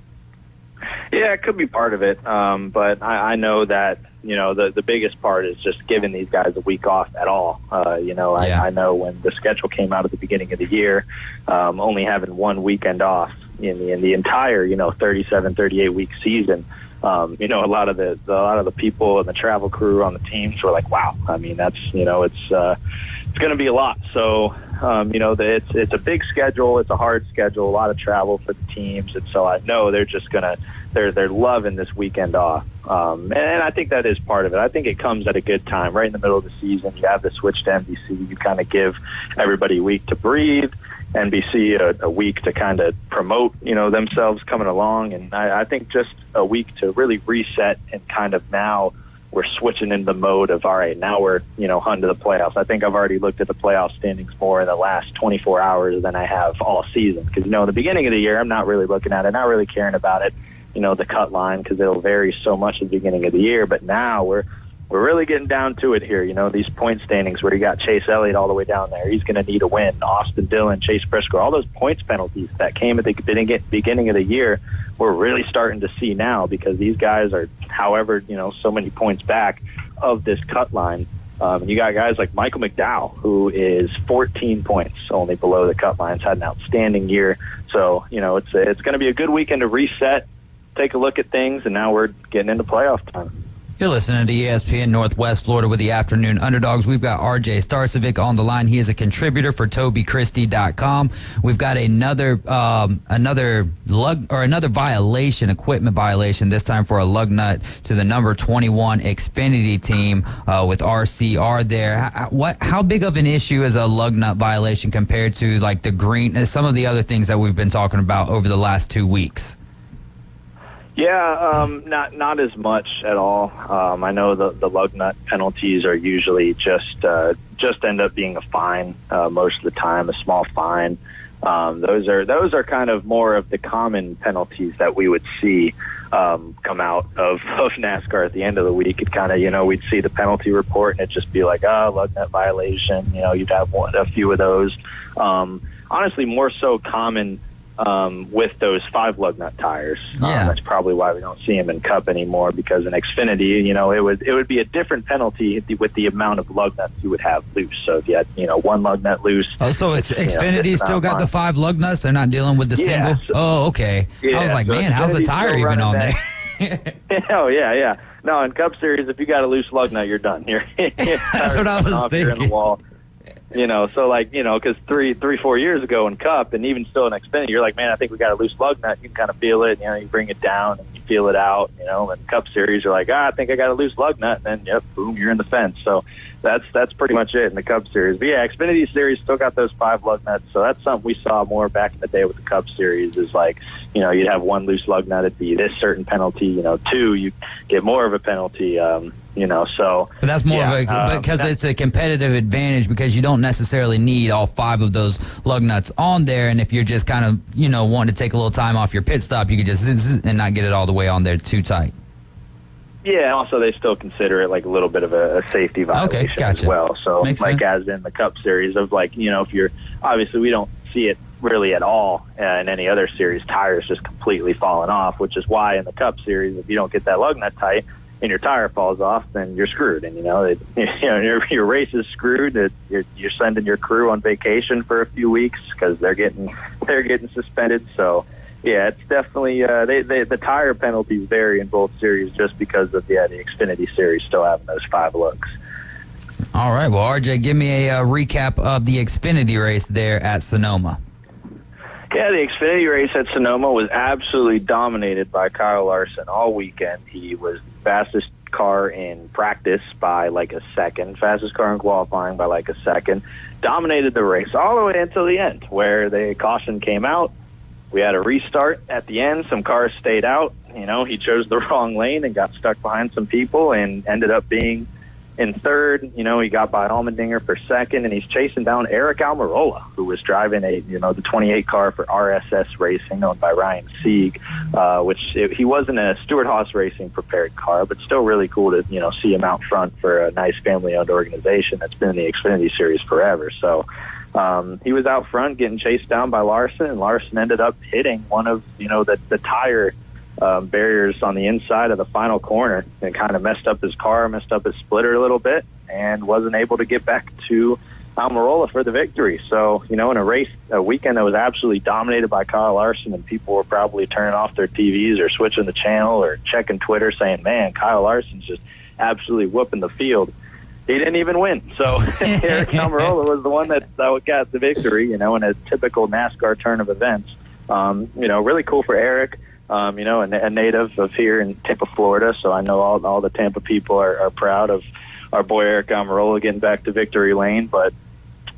Yeah, it could be part of it. But I know that, the biggest part is just giving these guys a week off at all. I know when the schedule came out at the beginning of the year, only having one weekend off in the entire, 37, 38-week season, a lot of the people and the travel crew on the teams were like, wow, I mean, that's, it's going to be a lot. So, it's a big schedule. It's a hard schedule, a lot of travel for the teams. And so I know they're just they're loving this weekend off. And I think that is part of it. I think it comes at a good time, right in the middle of the season. You have the switch to NBC. You kind of give everybody a week to breathe. NBC a week to kind of promote, themselves coming along. And I think just a week to really reset and kind of now we're switching into the mode of, all right, now we're, hunting to the playoffs. I think I've already looked at the playoff standings more in the last 24 hours than I have all season. Because, in the beginning of the year, I'm not really looking at it, not really caring about it, the cut line, because it'll vary so much at the beginning of the year. But now we're really getting down to it here. These point standings where you got Chase Elliott all the way down there. He's going to need a win. Austin Dillon, Chase Briscoe, all those points penalties that came at the beginning of the year, we're really starting to see now because these guys are, however, so many points back of this cut line. You got guys like Michael McDowell, who is 14 points only below the cut line. He's had an outstanding year. So, it's going to be a good weekend to reset, take a look at things, and now we're getting into playoff time. You're listening to ESPN Northwest Florida with the Afternoon Underdogs. We've got RJ Starcevic on the line. He is a contributor for TobyChristie.com. We've got another violation, equipment violation, this time for a lug nut to the number 21 Xfinity team with RCR there. How big of an issue is a lug nut violation compared to like the green and some of the other things that we've been talking about over the last 2 weeks? Yeah, not as much at all. I know the lug nut penalties are usually just end up being a fine most of the time, a small fine. Those are kind of more of the common penalties that we would see come out of NASCAR at the end of the week. It kind of, we'd see the penalty report and it'd just be like, lug nut violation. You'd have a few of those. Honestly, more so common with those 5 lug nut tires. That's probably why we don't see them in Cup anymore, because in Xfinity, it would be a different penalty with the amount of lug nuts you would have loose. So if you had, 1 lug nut loose. Oh, so it's Xfinity still got the 5 lug nuts? They're not dealing with the single? Oh, okay. Yeah, I was like, man, how's the tire even on there? Oh, yeah. No, in Cup Series, if you got a loose lug nut, you're done. That's what I was thinking. You're in the wall. So because 3-4 years ago in Cup and even still in Xfinity, you're like, man, I think we got a loose lug nut. You can kind of feel it. You bring it down and you feel it out. And Cup Series, you're like, I think I got a loose lug nut. And then, yep, boom, you're in the fence. So that's pretty much it in the Cup Series. But yeah, Xfinity Series still got those 5 lug nuts. So that's something we saw more back in the day with the Cup Series is like, you'd have 1 loose lug nut, it'd be this certain penalty. 2, you get more of a penalty. So but that's more of a because it's a competitive advantage because you don't necessarily need all 5 of those lug nuts on there, and if you're just kind of wanting to take a little time off your pit stop, you could just zzz and not get it all the way on there too tight. Yeah, also they still consider it like a little bit of a safety violation as well. So Makes like sense. as in the Cup Series of if you're obviously we don't see it really at all in any other series, tires just completely falling off, which is why in the Cup Series, if you don't get that lug nut tight and your tire falls off, then you're screwed. And your race is screwed. You're sending your crew on vacation for a few weeks because they're getting suspended. So yeah, it's definitely the tire penalties vary in both series just because of the Xfinity Series still having those 5 lugs. All right, well, RJ, give me a recap of the Xfinity race there at Sonoma. Yeah, the Xfinity race at Sonoma was absolutely dominated by Kyle Larson all weekend. He was the fastest car in practice by like a second, fastest car in qualifying by like a second, dominated the race all the way until the end where the caution came out. We had a restart at the end. Some cars stayed out. He chose the wrong lane and got stuck behind some people and ended up being in third. He got by Allmendinger for second, and he's chasing down Eric Almirola, who was driving the 28 car for RSS Racing, owned by Ryan Sieg, he wasn't a Stewart-Haas Racing prepared car, but still really cool to, see him out front for a nice family-owned organization that's been in the Xfinity Series forever. So he was out front getting chased down by Larson, and Larson ended up hitting one of, the tire barriers on the inside of the final corner and kind of messed up his car, messed up his splitter a little bit, and wasn't able to get back to Almirola for the victory. So, in a weekend that was absolutely dominated by Kyle Larson, and people were probably turning off their TVs or switching the channel or checking Twitter saying, man, Kyle Larson's just absolutely whooping the field. He didn't even win. So Eric Almirola was the one that got the victory, in a typical NASCAR turn of events. Really cool for Eric. A native of here in Tampa, Florida, so I know all the Tampa people are proud of our boy Eric Almirola getting back to victory lane. But,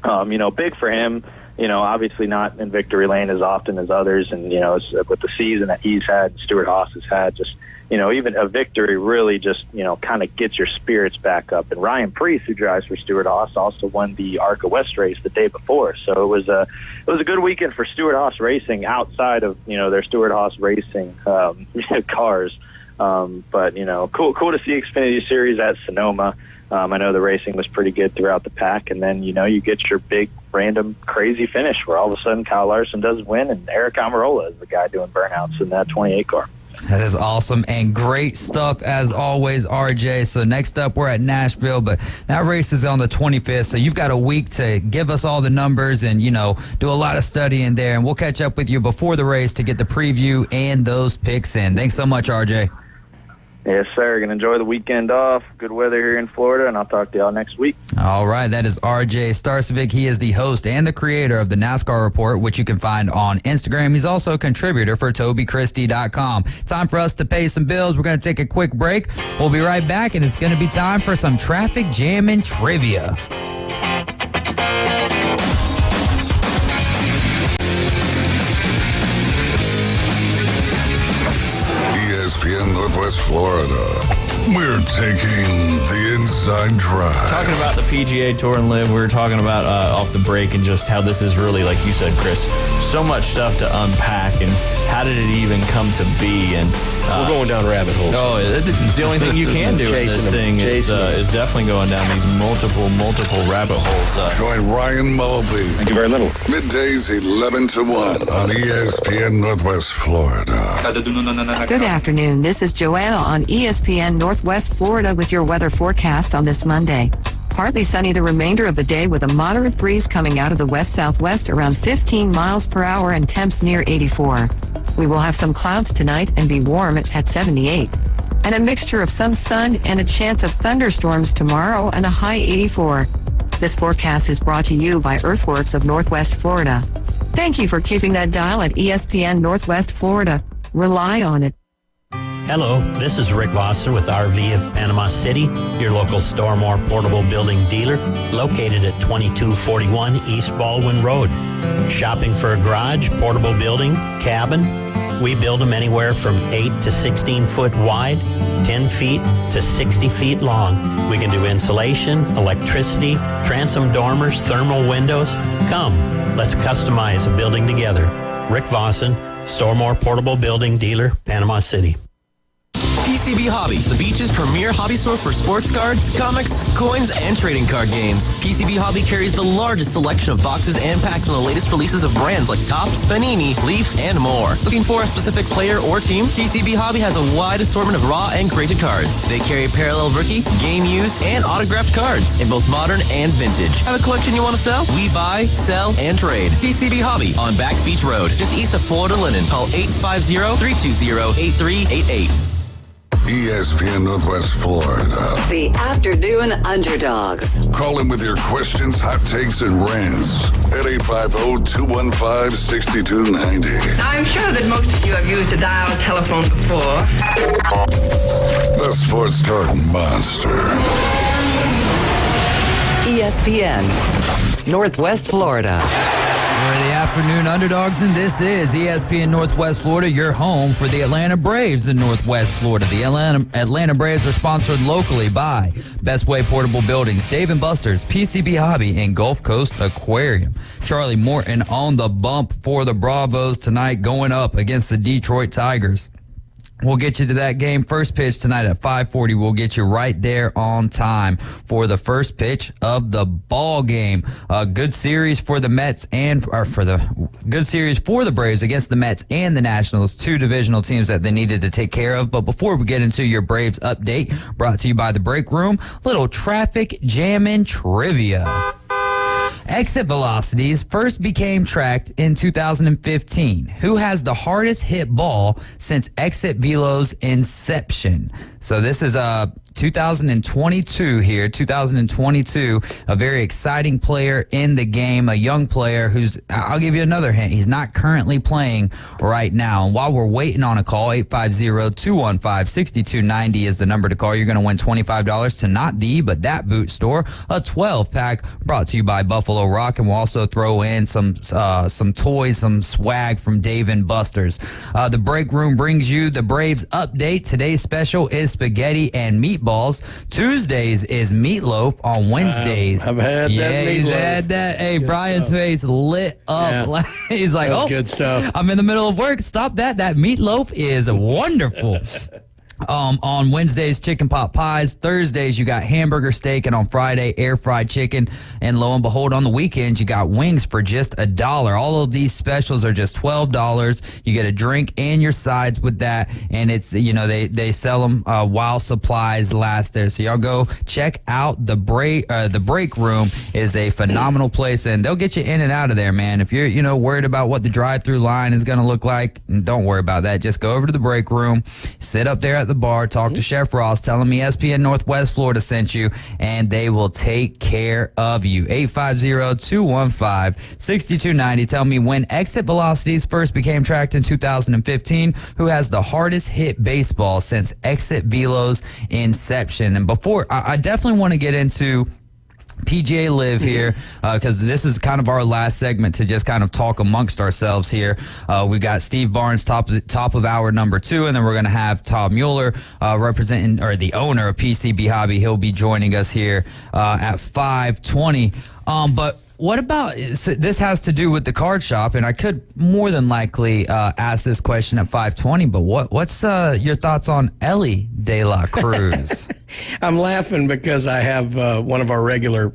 big for him, obviously not in victory lane as often as others. And, with the season that he's had, Stewart-Haas has had, just, even a victory really just, kind of gets your spirits back up. And Ryan Preece, who drives for Stewart-Haas, also won the ARCA West race the day before. So it was a good weekend for Stewart-Haas Racing outside of, their Stewart-Haas Racing cars. But, cool to see Xfinity Series at Sonoma. I know the racing was pretty good throughout the pack. And then, you get your big, random, crazy finish where all of a sudden Kyle Larson does win and Eric Almirola is the guy doing burnouts in that 28 car. That is awesome and great stuff as always, RJ. So next up, we're at Nashville, but that race is on the 25th. So you've got a week to give us all the numbers and, do a lot of studying there. And we'll catch up with you before the race to get the preview and those picks in. Thanks so much, RJ. Yes, sir. Going to enjoy the weekend off. Good weather here in Florida, and I'll talk to y'all next week. All right. That is RJ Starcevic. He is the host and the creator of the NASCAR Report, which you can find on Instagram. He's also a contributor for TobyChristie.com. Time for us to pay some bills. We're going to take a quick break. We'll be right back, and it's going to be time for some traffic jam and trivia. ESPN Northwest Florida. We're taking the inside drive. Talking about the PGA Tour and Live, we were talking about off the break and just how this is really, like you said, Chris, so much stuff to unpack and how did it even come to be? And we're going down rabbit holes. Oh, it's the only thing you can do in this thing is definitely going down these multiple rabbit holes. Join Ryan Mulvey. Thank you very little. Middays 11 to 1 on ESPN Northwest Florida. Good afternoon. This is Joanna on ESPN Northwest Florida with your weather forecast on this Monday. Partly sunny the remainder of the day with a moderate breeze coming out of the west-southwest around 15 miles per hour and temps near 84. We will have some clouds tonight and be warm at 78. And a mixture of some sun and a chance of thunderstorms tomorrow and a high 84. This forecast is brought to you by Earthworks of Northwest Florida. Thank you for keeping that dial at ESPN Northwest Florida. Rely on it. Hello, this is Rick Vosser with RV of Panama City, your local Stormore portable building dealer, located at 2241 East Baldwin Road. Shopping for a garage, portable building, cabin, We build them anywhere from 8 to 16 foot wide, 10 feet to 60 feet long. We can do insulation, electricity, transom dormers, thermal windows. Come, let's customize a building together. Rick Vossen, Stormore Portable Building Dealer, Panama City. PCB Hobby, the beach's premier hobby store for sports cards, comics, coins, and trading card games. PCB Hobby carries the largest selection of boxes and packs from the latest releases of brands like Topps, Panini, Leaf, and more. Looking for a specific player or team? PCB Hobby has a wide assortment of raw and graded cards. They carry parallel rookie, game used, and autographed cards in both modern and vintage. Have a collection you want to sell? We buy, sell, and trade. PCB Hobby on Back Beach Road, just east of Florida Linen. Call 850-320-8388. ESPN Northwest Florida. The Afternoon Underdogs. Call in with your questions, hot takes, and rants at 850-215-6290. I'm sure that most of you have used a dial telephone before. The Sports Talk Monster. ESPN Northwest Florida. We're the Afternoon Underdogs, and this is ESPN Northwest Florida, your home for the Atlanta Braves in Northwest Florida. The Atlanta Braves are sponsored locally by Best Way Portable Buildings, Dave & Buster's, PCB Hobby, and Gulf Coast Aquarium. Charlie Morton on the bump for the Bravos tonight, going up against the Detroit Tigers. We'll get you to that game. First pitch tonight at 5:40. We'll get you right there on time for the first pitch of the ball game. Good series for the Mets good series for the Braves against the Mets and the Nationals, two divisional teams that they needed to take care of. But before we get into your Braves update, brought to you by the Break Room, little traffic jamming trivia. Exit velocities first became tracked in 2015. Who has the hardest hit ball since exit velo's inception? So this is 2022 here, 2022, a very exciting player in the game, a young player who's, I'll give you another hint, he's not currently playing right now. And while we're waiting on a call, 850-215-6290 is the number to call. You're going to win $25 to not the, but that boot store, a 12-pack brought to you by Buffalo Rock, and we'll also throw in some toys, some swag from Dave & Buster's. The Break Room brings you the Braves update. Today's special is spaghetti and meatballs. Tuesdays is meatloaf. On Wednesdays, I've had that meatloaf. He's had that. Hey, Brian's face lit up. Yeah. He's like, that's good stuff. I'm in the middle of work. Stop that. That meatloaf is wonderful. On Wednesdays, chicken pot pies. Thursdays, you got hamburger steak, and on Friday, air fried chicken. And lo and behold, on the weekends, you got wings for just $1. All of these specials are just $12. You get a drink and your sides with that, and it's, they sell them while supplies last there. So y'all go check out the Break Room. Is a phenomenal place, and they'll get you in and out of there, man. If you're worried about what the drive-through line is going to look like, don't worry about that. Just go over to the Break Room, sit up there at the bar, talk to Chef Ross, tell him ESPN Northwest Florida sent you, and they will take care of you. 850-215-6290. Tell me when exit velocities first became tracked in 2015. Who has the hardest hit baseball since exit velo's inception? And before, I definitely want to get into PGA Live here, because this is kind of our last segment to just kind of talk amongst ourselves here. We got Steve Barnes, top of hour number 2, and then we're going to have Todd Mueller, representing, or the owner of PCB Hobby. He'll be joining us here at 5:20. But what about, this has to do with the card shop, and I could more than likely ask this question at 5:20, but what's your thoughts on Ellie De La Cruz? I'm laughing because I have one of our regular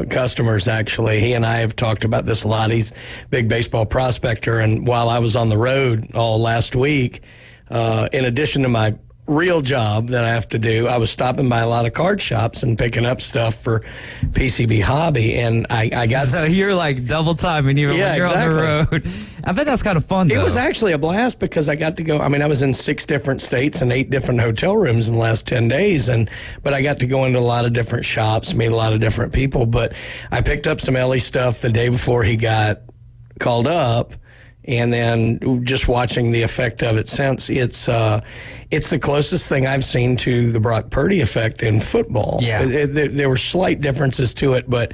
customers, actually. He and I have talked about this a lot. He's a big baseball prospector, and while I was on the road all last week, in addition to my real job that I have to do, I was stopping by a lot of card shops and picking up stuff for PCB Hobby, and I got... So you're like double timing even when you're on the road. I bet that's kind of fun, though. It was actually a blast because I got to go... I mean, I was in 6 different states and 8 different hotel rooms in the last 10 days, but I got to go into a lot of different shops, meet a lot of different people, but I picked up some Ellie stuff the day before he got called up, and then just watching the effect of it since, it's the closest thing I've seen to the Brock Purdy effect in football. Yeah. There were slight differences to it, but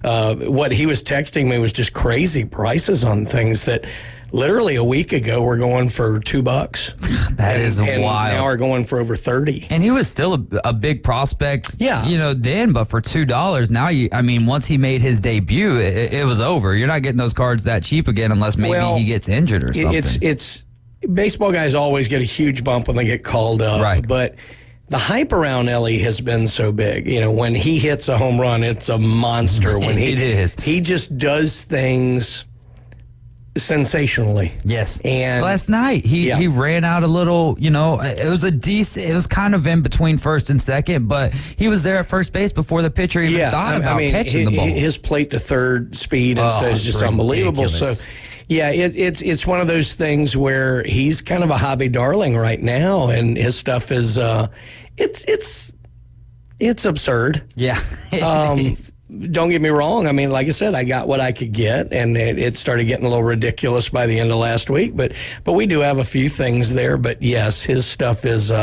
what he was texting me was just crazy prices on things that literally a week ago were going for $2. That is wild. Now we're going for over 30. And he was still a big prospect, then, but for $2 now, once he made his debut, it was over. You're not getting those cards that cheap again unless maybe he gets injured or something. It's baseball guys always get a huge bump when they get called up, right? But the hype around Ellie has been so big. When he hits a home run, it's a monster. When he just does things sensationally. Yes. And last night he ran out a little, it was it was kind of in between first and second, but he was there at first base before the pitcher even thought about catching the ball. His plate to third speed and stuff is just unbelievable. Ridiculous. So yeah, it's one of those things where he's kind of a hobby darling right now, and his stuff is it's absurd. Yeah. Don't get me wrong. Like I said, I got what I could get, and it started getting a little ridiculous by the end of last week. But we do have a few things there. But yes, his stuff is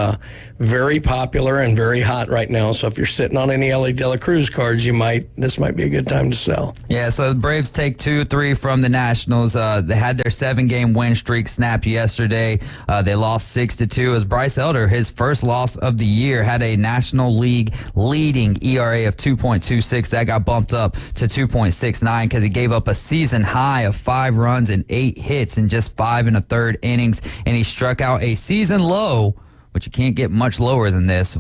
very popular and very hot right now. So if you're sitting on any Ellie De La Cruz cards, this might be a good time to sell. Yeah. So the Braves take 2-3 from the Nationals. They had their 7-game win streak snapped yesterday. They lost 6-2 as Bryce Elder, his first loss of the year, had a National League leading ERA of 2.26. That got bumped up to 2.69 because he gave up a season high of 5 runs and 8 hits in just 5 1/3 innings, and he struck out a season low, which you can't get much lower than this.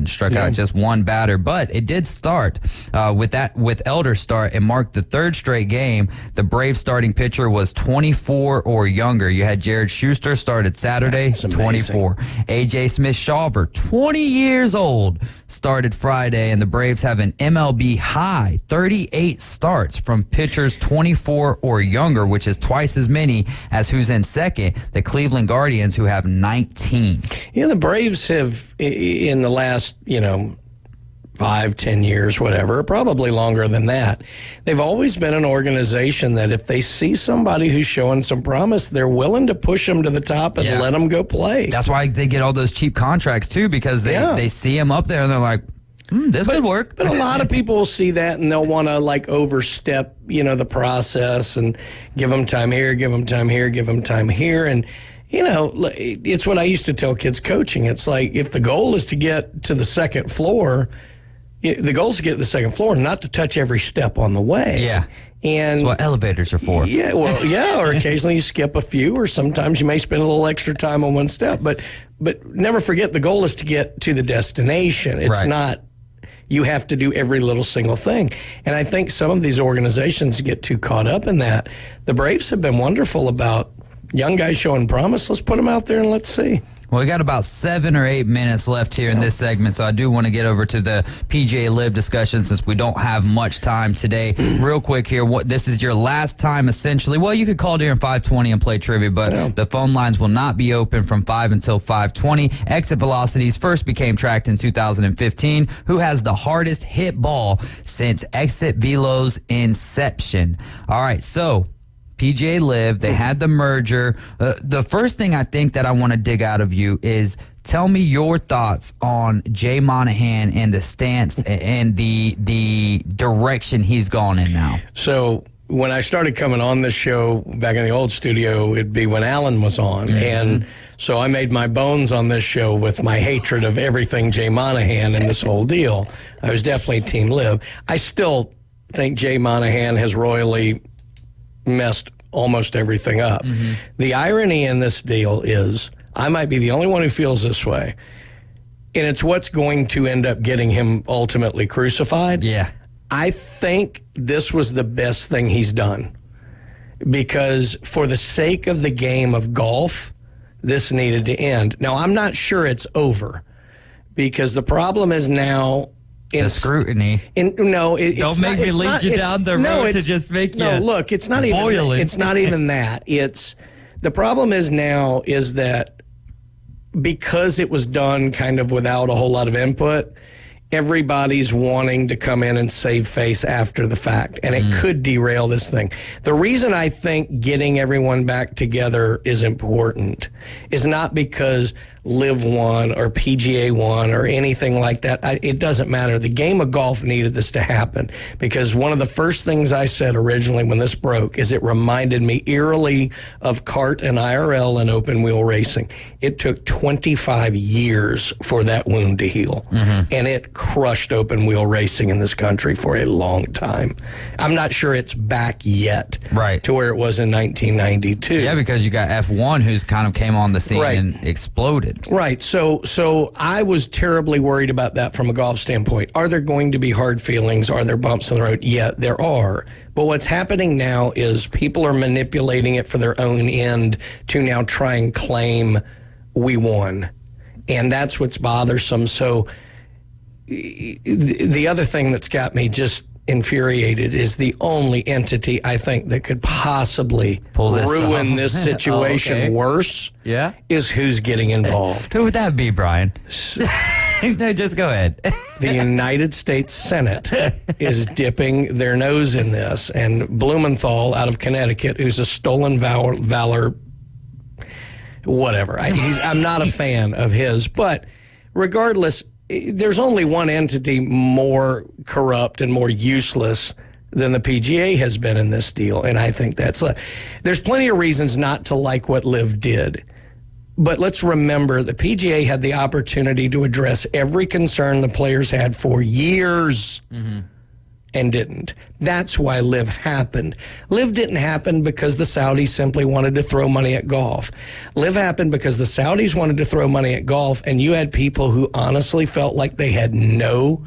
Struck out just one batter, but it did start with Elder's start. It marked the 3rd straight game. The Braves starting pitcher was 24 or younger. You had Jared Schuster started Saturday, 24. A.J. Smith-Shawver, 20 years old, started Friday, and the Braves have an MLB high 38 starts from pitchers 24 or younger, which is twice as many as who's in second, the Cleveland Guardians, who have 19. Yeah, the Braves have, in the last, 5-10 years, whatever, probably longer than that, they've always been an organization that if they see somebody who's showing some promise, they're willing to push them to the top and let them go play. That's why they get all those cheap contracts, too, because they see him up there and they're like, this could work. But a lot of people will see that and they'll want to overstep, the process and give them time here, give them time here, give them time here. And it's what I used to tell kids coaching. It's like, if the goal is to get to the second floor, the goal is to get to the second floor, not to touch every step on the way. Yeah. And that's what elevators are for. Yeah, or occasionally you skip a few, or sometimes you may spend a little extra time on one step. But never forget, the goal is to get to the destination. It's not you have to do every little single thing. And I think some of these organizations get too caught up in that. The Braves have been wonderful about young guys showing promise. Let's put them out there and let's see. Well, we got about 7 or 8 minutes left here in this segment, so I do want to get over to the PGA Live discussion since we don't have much time today. Real quick here, this is your last time essentially. Well, you could call during 5:20 and play trivia, but the phone lines will not be open from 5 until 5:20. Exit velocities first became tracked in 2015. Who has the hardest hit ball since exit velo's inception? All right, so PGA Live, they had the merger. The first thing I think that I want to dig out of you is tell me your thoughts on Jay Monahan and the stance and the direction he's gone in now. So when I started coming on this show back in the old studio, it'd be when Alan was on. Mm-hmm. And so I made my bones on this show with my hatred of everything Jay Monahan and this whole deal. I was definitely Team Live. I still think Jay Monahan has royally messed almost everything up. Mm-hmm. The irony in this deal is I might be the only one who feels this way, and it's what's going to end up getting him ultimately crucified. Yeah. I think this was the best thing he's done, because for the sake of the game of golf, this needed to end. Now, I'm not sure it's over, because the problem is now the scrutiny. Don't make me lead you down the road to just make you look, it's not boiling. It's not even that. It's the problem is now is that because it was done kind of without a whole lot of input, everybody's wanting to come in and save face after the fact, and it could derail this thing. The reason I think getting everyone back together is important is not because Live One or PGA One or anything like that. It doesn't matter. The game of golf needed this to happen because one of the first things I said originally when this broke is it reminded me eerily of kart and IRL and open wheel racing. It took 25 years for that wound to heal, and it crushed open wheel racing in this country for a long time. I'm not sure it's back yet to where it was in 1992. Yeah, because you got F1 who's kind of came on the scene and exploded. Right. So I was terribly worried about that from a golf standpoint. Are there going to be hard feelings? Are there bumps in the road? Yeah, there are. But what's happening now is people are manipulating it for their own end to now try and claim we won. And that's what's bothersome. So the other thing that's got me just infuriated is the only entity I think that could possibly ruin this situation worse is who's getting involved. Who would that be, Brian? No, just go ahead. The United States Senate is dipping their nose in this, and Blumenthal out of Connecticut, who's a stolen valor, whatever. I'm not a fan of his, but regardless, there's only one entity more corrupt and more useless than the PGA has been in this deal, and I think there's plenty of reasons not to like what Liv did. But let's remember, the PGA had the opportunity to address every concern the players had for years and didn't. That's why Liv happened. Liv didn't happen because the Saudis simply wanted to throw money at golf. Liv happened because the Saudis wanted to throw money at golf, and you had people who honestly felt like they had no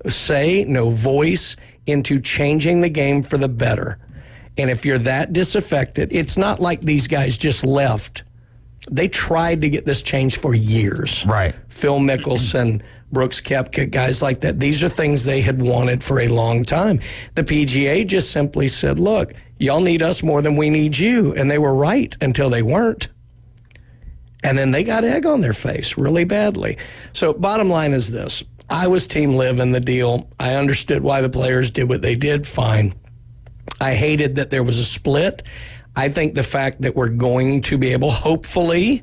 say, no voice into changing the game for the better. And if you're that disaffected, it's not like these guys just left. They tried to get this changed for years. Right. Phil Mickelson, Brooks Koepka, guys like that. These are things they had wanted for a long time. The PGA just simply said, look, y'all need us more than we need you. And they were right until they weren't. And then they got egg on their face really badly. So bottom line is this. I was Team Liv in the deal. I understood why the players did what they did. Fine. I hated that there was a split. I think the fact that we're going to be able, hopefully,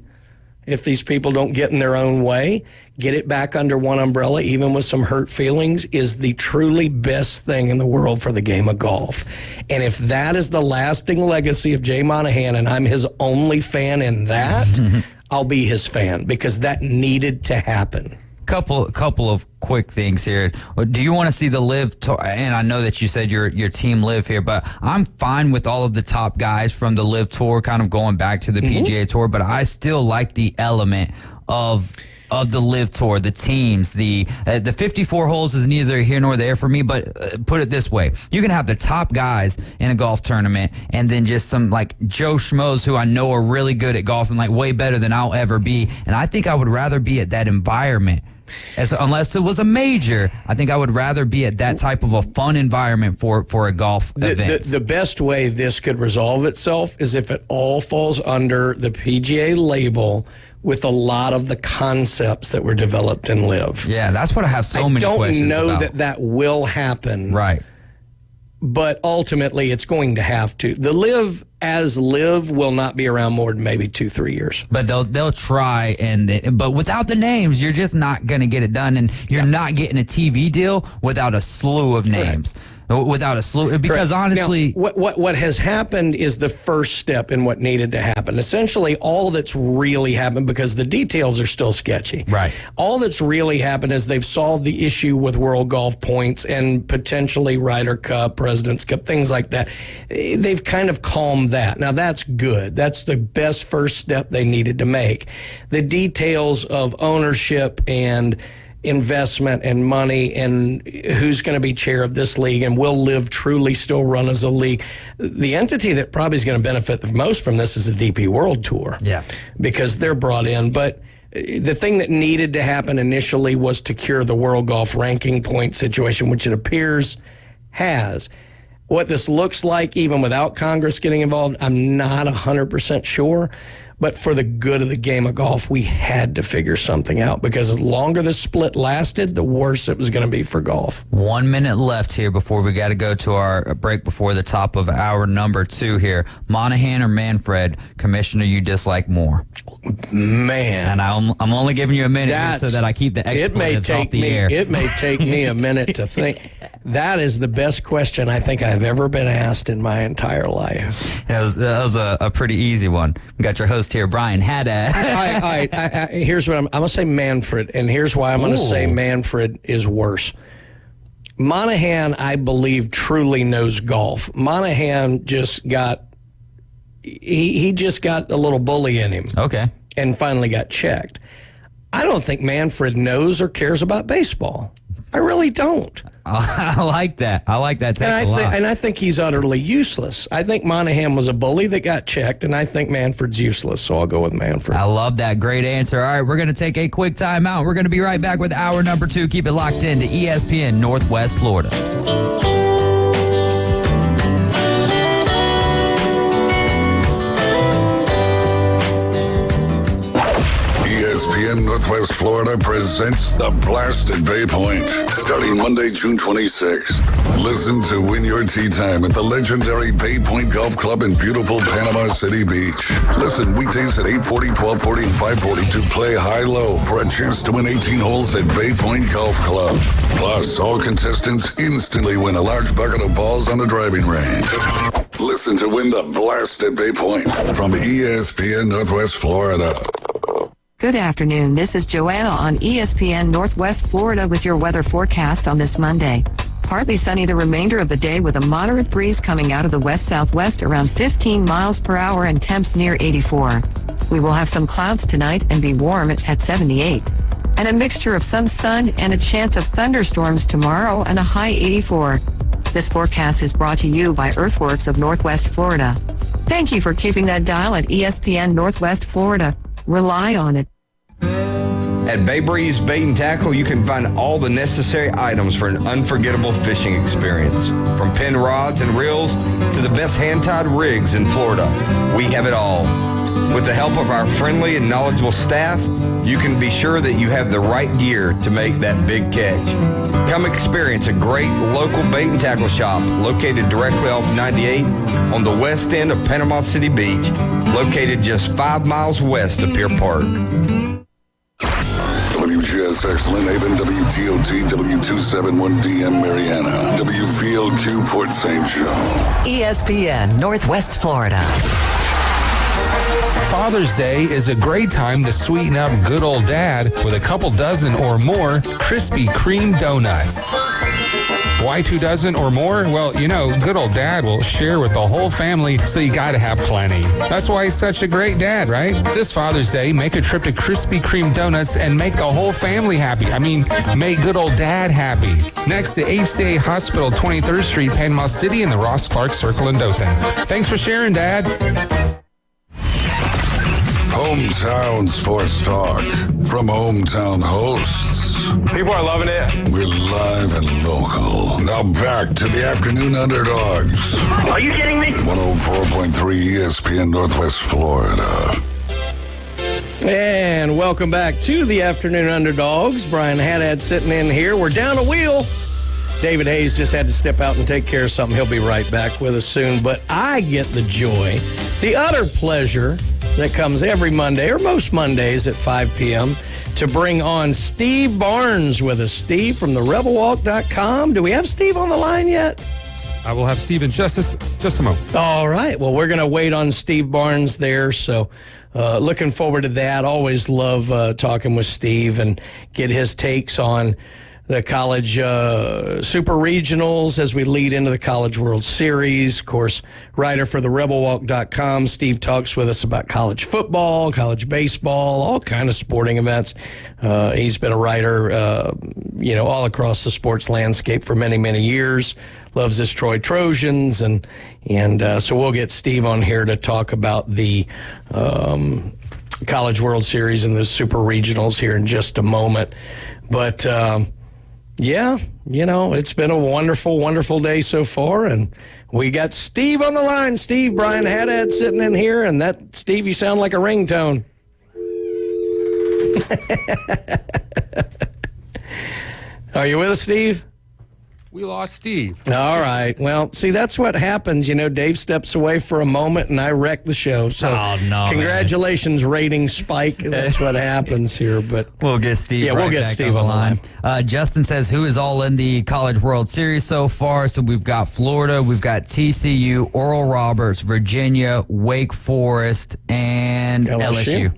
if these people don't get in their own way, get it back under one umbrella, even with some hurt feelings, is the truly best thing in the world for the game of golf. And if that is the lasting legacy of Jay Monahan, and I'm his only fan in that, I'll be his fan, because that needed to happen. Couple of quick things here. Do you want to see the Liv Tour? And I know that you said your team Liv here, but I'm fine with all of the top guys from the Liv Tour kind of going back to the PGA Tour, but I still like the element of the Liv Tour, the teams, the 54 holes is neither here nor there for me, but put it this way. You can have the top guys in a golf tournament and then just some like Joe Schmoes who I know are really good at golf and like way better than I'll ever be. And I think I would rather be at that environment. Unless it was a major, I think I would rather be at that type of a fun environment for a golf event. The best way this could resolve itself is if it all falls under the PGA label with a lot of the concepts that were developed in Liv. Yeah, that's what I have so many questions about. I don't know that will happen. Right. But ultimately, it's going to have to. The Liv as Liv will not be around more than maybe 2-3 years. But they'll try, but without the names, you're just not going to get it done, and you're not getting a TV deal without a slew of names. Correct. Without a slew, because honestly, now, what has happened is the first step in what needed to happen. Essentially, all that's really happened, because the details are still sketchy. Right. All that's really happened is they've solved the issue with World Golf Points and potentially Ryder Cup, President's Cup, things like that. They've kind of calmed that. Now that's good. That's the best first step they needed to make. The details of ownership and investment and money and who's going to be chair of this league and will Liv truly still run as a league. The entity that probably is going to benefit the most from this is the DP World Tour. Yeah. Because they're brought in. But the thing that needed to happen initially was to cure the World Golf ranking point situation, which it appears has. What this looks like, even without Congress getting involved, I'm not 100% sure. But for the good of the game of golf, we had to figure something out, because the longer the split lasted, the worse it was going to be for golf. 1 minute left here before we got to go to our break before the top of hour number 2 here. Monahan or Manfred, Commissioner, you dislike more? Man. And I'm only giving you a minute here so that I keep the expletives off the air. It may take me a minute to think. That is the best question I think I've ever been asked in my entire life. That was a pretty easy one. We got your host here, Brian Haddad. Here's what I'm going to say, Manfred, and here's why I'm going to say Manfred is worse. Monahan, I believe, truly knows golf. Monahan just got he just got a little bully in him. Okay. And finally got checked. I don't think Manfred knows or cares about baseball. I really don't. I like that. I like that take a lot. And I think he's utterly useless. I think Monahan was a bully that got checked, and I think Manfred's useless, so I'll go with Manfred. I love that. Great answer. All right, we're going to take a quick timeout. We're going to be right back with hour number 2. Keep it locked in to ESPN Northwest Florida. ESPN Northwest Florida presents The Blast at Bay Point, starting Monday, June 26th. Listen to Win Your Tee Time at the legendary Bay Point Golf Club in beautiful Panama City Beach. Listen weekdays at 8:40, 12:40, and 5:40 to play high-low for a chance to win 18 holes at Bay Point Golf Club. Plus, all contestants instantly win a large bucket of balls on the driving range. Listen to Win the Blast at Bay Point from ESPN Northwest Florida. Good afternoon. This is Joanna on ESPN Northwest Florida with your weather forecast on this Monday. Partly sunny the remainder of the day with a moderate breeze coming out of the west-southwest around 15 miles per hour and temps near 84. We will have some clouds tonight and be warm at 78. And a mixture of some sun and a chance of thunderstorms tomorrow and a high 84. This forecast is brought to you by Earthworks of Northwest Florida. Thank you for keeping that dial at ESPN Northwest Florida. Rely on it. At Bay Breeze Bait and Tackle, you can find all the necessary items for an unforgettable fishing experience. From pin rods and reels to the best hand-tied rigs in Florida, we have it all. With the help of our friendly and knowledgeable staff, you can be sure that you have the right gear to make that big catch. Come experience a great local bait and tackle shop located directly off 98 on the west end of Panama City Beach, located just 5 miles west of Pier Park. WGSX Lynn Haven, WTOT, W271DM Mariana, WVLQ Port St. Joe. ESPN Northwest Florida. Father's Day is a great time to sweeten up good old dad with a couple dozen or more Krispy Kreme donuts. Why 2 dozen or more? Well, you know, good old dad will share with the whole family, so you gotta have plenty. That's why he's such a great dad, right? This Father's Day, make a trip to Krispy Kreme Donuts and make the whole family happy. I mean, make good old dad happy. Next to HCA Hospital, 23rd Street, Panama City, and the Ross Clark Circle in Dothan. Thanks for sharing, Dad. Hometown Sports Talk from hometown hosts. People are loving it. We're live and local. Now back to the Afternoon Underdogs. Are you kidding me? 104.3 ESPN Northwest Florida. And welcome back to the Afternoon Underdogs. Brian Haddad sitting in here. We're down a wheel. David Hayes just had to step out and take care of something. He'll be right back with us soon. But I get the joy, the utter pleasure that comes every Monday, or most Mondays at 5 p.m., to bring on Steve Barnes with us. Steve from the rebelwalk.com. Do we have Steve on the line yet? I will have Steve in just a moment. All right. Well, we're going to wait on Steve Barnes there. So looking forward to that. Always love talking with Steve and get his takes on the college super regionals as we lead into the College World Series. Of course, writer for the rebelwalk.com. Steve talks with us about college football, college baseball, all kind of sporting events. He's been a writer, all across the sports landscape for many, many years. Loves his Troy Trojans. And so we'll get Steve on here to talk about the College World Series and the super regionals here in just a moment. But Yeah, it's been a wonderful, wonderful day so far, and we got Steve on the line. Steve, Brian Haddad sitting in here, and that, Steve, you sound like a ringtone. Are you with us, Steve? We lost Steve. All right. Well, see, that's what happens. Dave steps away for a moment, and I wreck the show. So, congratulations, ratings spike. That's what happens here. But we'll get Steve. Yeah, right we'll get back Steve on the line. Justin says, "Who is all in the College World Series so far?" So we've got Florida, we've got TCU, Oral Roberts, Virginia, Wake Forest, and LSU.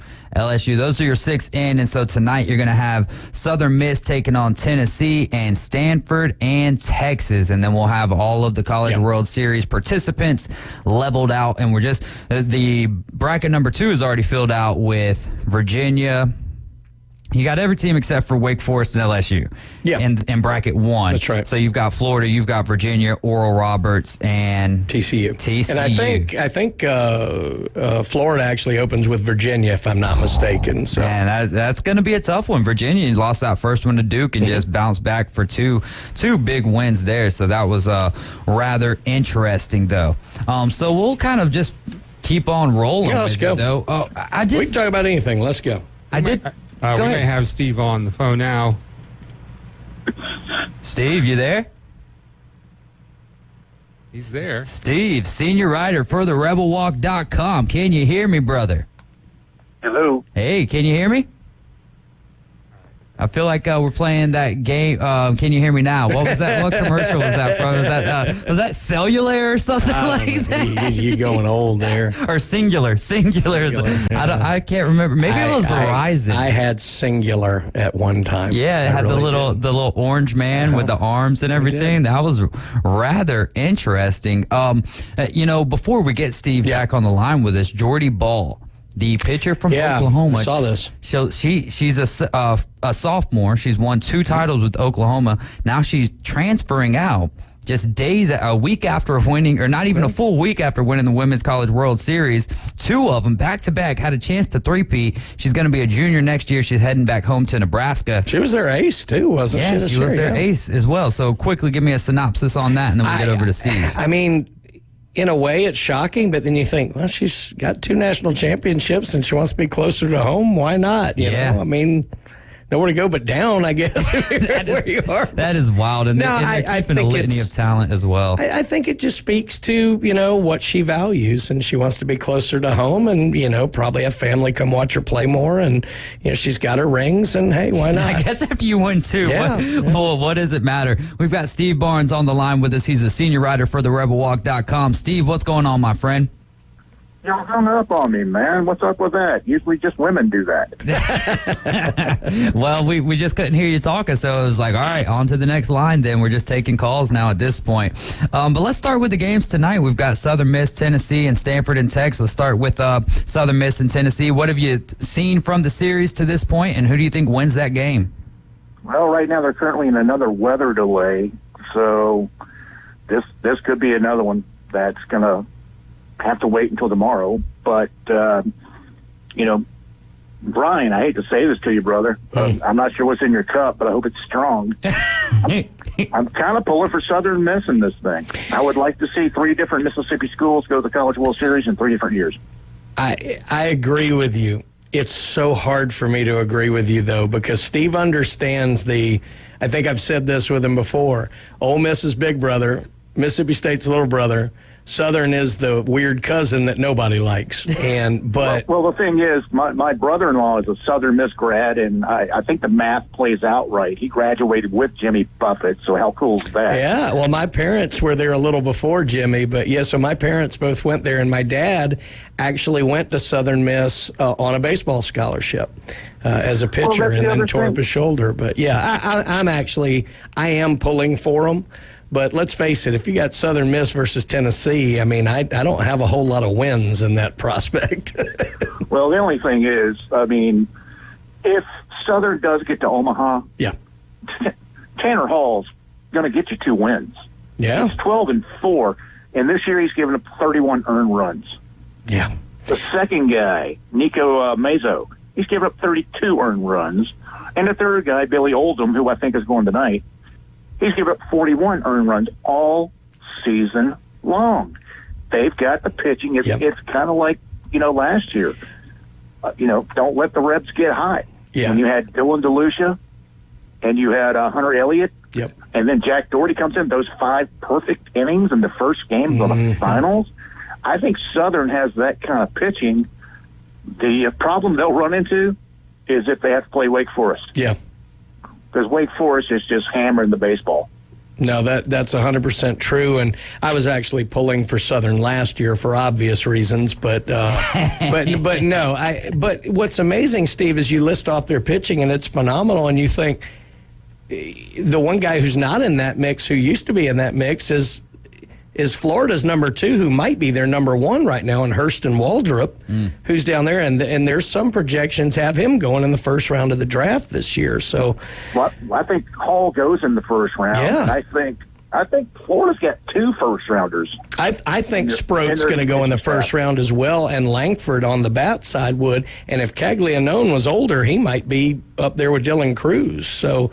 Those are your 6 in, and so tonight you're going to have Southern Miss taking on Tennessee and Stanford and Texas, and then we'll have all of the College World Series participants leveled out, and we're just the bracket number 2 is already filled out with Virginia. You got every team except for Wake Forest and LSU in bracket 1. That's right. So you've got Florida, you've got Virginia, Oral Roberts, and TCU. And I think Florida actually opens with Virginia, if I'm not mistaken. So. Man, that's going to be a tough one. Virginia lost that first one to Duke and just bounced back for two big wins there. So that was rather interesting, though. So we'll kind of just keep on rolling. Yeah, let's go. Though. We can talk about anything. Let's go. We may have Steve on the phone now. Steve, you there? He's there. Steve, senior writer for the rebelwalk.com. Can you hear me, brother? Hello. Hey, can you hear me? I feel like we're playing that game. Can you hear me now? What was that? What commercial was that from? Was that cellular or something like that? You're going old there. Or singular. I can't remember. Maybe it was Verizon. I had singular at one time. Yeah, it had the little orange man with the arms and everything. That was rather interesting. Before we get Steve back on the line with us, Jordy Ball, the pitcher from Oklahoma. I saw this. So she's a sophomore. She's won 2 titles with Oklahoma. Now she's transferring out just a week after winning, or not even a full week after winning the Women's College World Series. 2 of them back-to-back, had a chance to three-peat. She's going to be a junior next year. She's heading back home to Nebraska. She was their ace, too, wasn't she? Yeah, she was their ace as well. So quickly give me a synopsis on that, and then we'll get over to Steve. I mean, in a way, it's shocking, but then you think, well, she's got 2 national championships and she wants to be closer to home. Why not? You know? I mean, nowhere to go but down, I guess, where you are. That is wild. And they're keeping a litany of talent as well. I think it just speaks to, what she values, and she wants to be closer to home and, probably have family come watch her play more. And, she's got her rings, and hey, why not? I guess after you win 2, what does it matter? We've got Steve Barnes on the line with us. He's a senior writer for the rebelwalk.com. Steve, what's going on, my friend? Y'all hung up on me, man. What's up with that? Usually just women do that. Well, we just couldn't hear you talking, so it was like, all right, on to the next line then. We're just taking calls now at this point. But let's start with the games tonight. We've got Southern Miss, Tennessee, and Stanford and Texas. Let's start with Southern Miss and Tennessee. What have you seen from the series to this point, and who do you think wins that game? Well, right now they're currently in another weather delay, so this could be another one that's going to have to wait until tomorrow. But, Brian, I hate to say this to you, brother. I'm not sure what's in your cup, but I hope it's strong. I'm kind of pulling for Southern Miss in this thing. I would like to see 3 different Mississippi schools go to the College World Series in 3 different years. I agree with you. It's so hard for me to agree with you, though, because Steve understands I think I've said this with him before, Ole Miss is big brother, Mississippi State's little brother, Southern is the weird cousin that nobody likes. Well, the thing is, my brother-in-law is a Southern Miss grad, and I think the math plays out right. He graduated with Jimmy Buffett, so how cool is that? Yeah, well, my parents were there a little before Jimmy, but so my parents both went there, and my dad actually went to Southern Miss on a baseball scholarship as a pitcher, and then tore up his shoulder. But I am pulling for him. But let's face it, if you got Southern Miss versus Tennessee, I mean, I don't have a whole lot of wins in that prospect. Well, the only thing is, I mean, if Southern does get to Omaha, Tanner Hall's going to get you 2 wins. Yeah. He's 12-4, and this year he's given up 31 earned runs. Yeah. The second guy, Nico Mazzo, he's given up 32 earned runs. And the third guy, Billy Oldham, who I think is going tonight, He's given up 41 earned runs all season long. They've got the pitching. It's kind of like, last year. Don't let the reps get hot. Yeah. When you had Dylan DeLucia and you had Hunter Elliott, and then Jack Doherty comes in, those 5 perfect innings in the first game of the finals. I think Southern has that kind of pitching. The problem they'll run into is if they have to play Wake Forest. Yeah. Because Wake Forest is just hammering the baseball. No, that's 100% true, and I was actually pulling for Southern last year for obvious reasons, but no. But what's amazing, Steve, is you list off their pitching, and it's phenomenal, and you think the one guy who's not in that mix, who used to be in that mix, is Florida's number 2, who might be their number 1 right now, and Hurston Waldrop, who's down there, and there's some projections have him going in the first round of the draft this year. So, well, I think Hall goes in the first round. Yeah. And I think Florida's got 2 first rounders. I think Sproat's going to go in the first round as well, and Langford on the bat side would. And if Caglianone was older, he might be up there with Dylan Cruz. So,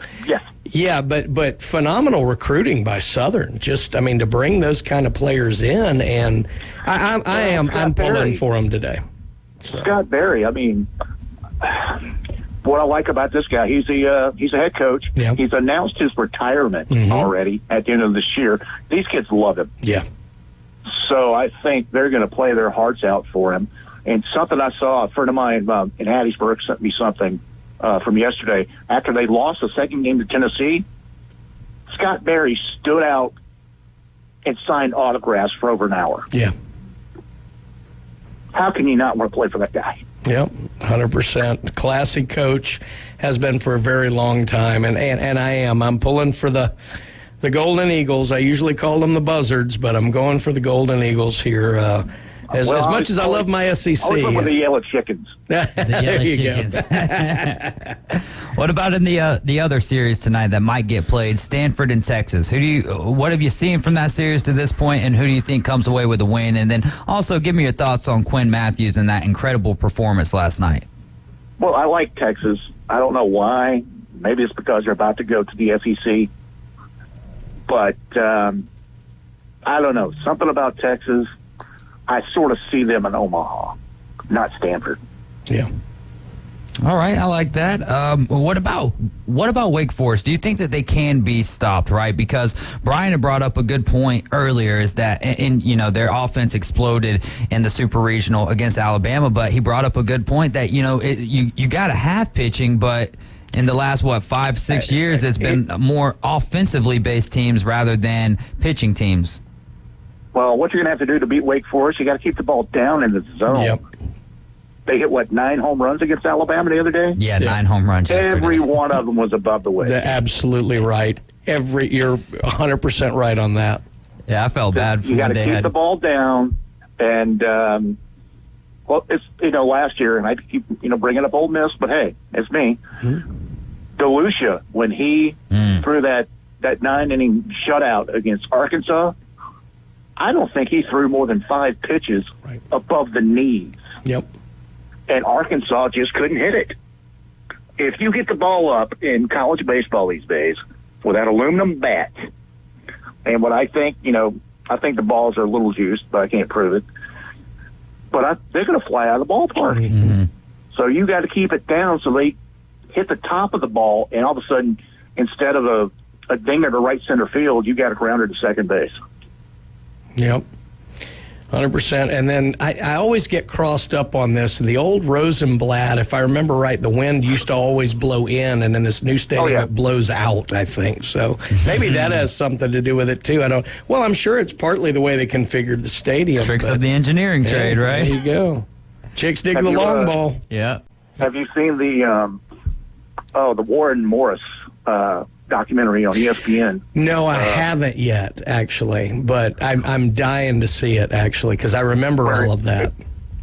yeah, but phenomenal recruiting by Southern. To bring those kind of players in, and I'm pulling for them today. So. Scott Berry, what I like about this guy, he's a head coach. Yeah. He's announced his retirement already at the end of this year. These kids love him. Yeah. So I think they're going to play their hearts out for him. And something I saw, a friend of mine in Hattiesburg sent me something from yesterday. After they lost the second game to Tennessee, Scott Berry stood out and signed autographs for over an hour. Yeah. How can you not want to play for that guy? Yep, 100%. Classy coach, has been for a very long time, and I'm pulling for the Golden Eagles. I usually call them the Buzzards, but I'm going for the Golden Eagles here. As much as I love my SEC. I went with the Yellow Chickens. The Yellow Chickens. What about in the other series tonight that might get played, Stanford and Texas? What have you seen from that series to this point, and who do you think comes away with the win? And then also give me your thoughts on Quinn Matthews and that incredible performance last night. Well, I like Texas. I don't know why. Maybe it's because they're about to go to the SEC. But I don't know. Something about Texas. I sort of see them in Omaha, not Stanford. Yeah. All right, I like that. What about Wake Forest? Do you think that they can be stopped, right? Because Brian had brought up a good point earlier, is that their offense exploded in the Super Regional against Alabama, but he brought up a good point that you got to have pitching, but in the last 5-6 years, it's been more offensively based teams rather than pitching teams. Well, what you're going to have to do to beat Wake Forest, you got to keep the ball down in the zone. Yep. They hit, 9 home runs against Alabama the other day? Yeah, 9 home runs yesterday. Every one of them was above the weight. They're absolutely right. You're 100% right on that. Yeah, I felt bad for you got to keep the ball down. And, it's, last year, and I keep, bringing up Ole Miss, but hey, it's me. DeLucia, when he threw that 9-inning shutout against Arkansas, I don't think he threw more than 5 pitches above the knees. Yep. And Arkansas just couldn't hit it. If you get the ball up in college baseball these days with that aluminum bat, and what I think, I think the balls are a little juiced, but I can't prove it. But they're going to fly out of the ballpark. Mm-hmm. So you got to keep it down so they hit the top of the ball, and all of a sudden, instead of a dinger to right center field, you got a grounder to second base. Yep, 100%. And then I always get crossed up on this. The old Rosenblatt, if I remember right, the wind used to always blow in, and in this new stadium it blows out, I think. So maybe that has something to do with it, too. I'm sure it's partly the way they configured the stadium. Tricks of the engineering trade, right? There you go. Chicks dig the long ball. Yeah. Have you seen the Warren Morris documentary on ESPN? No, I haven't yet, actually, but I'm dying to see it, actually, because I remember all of that.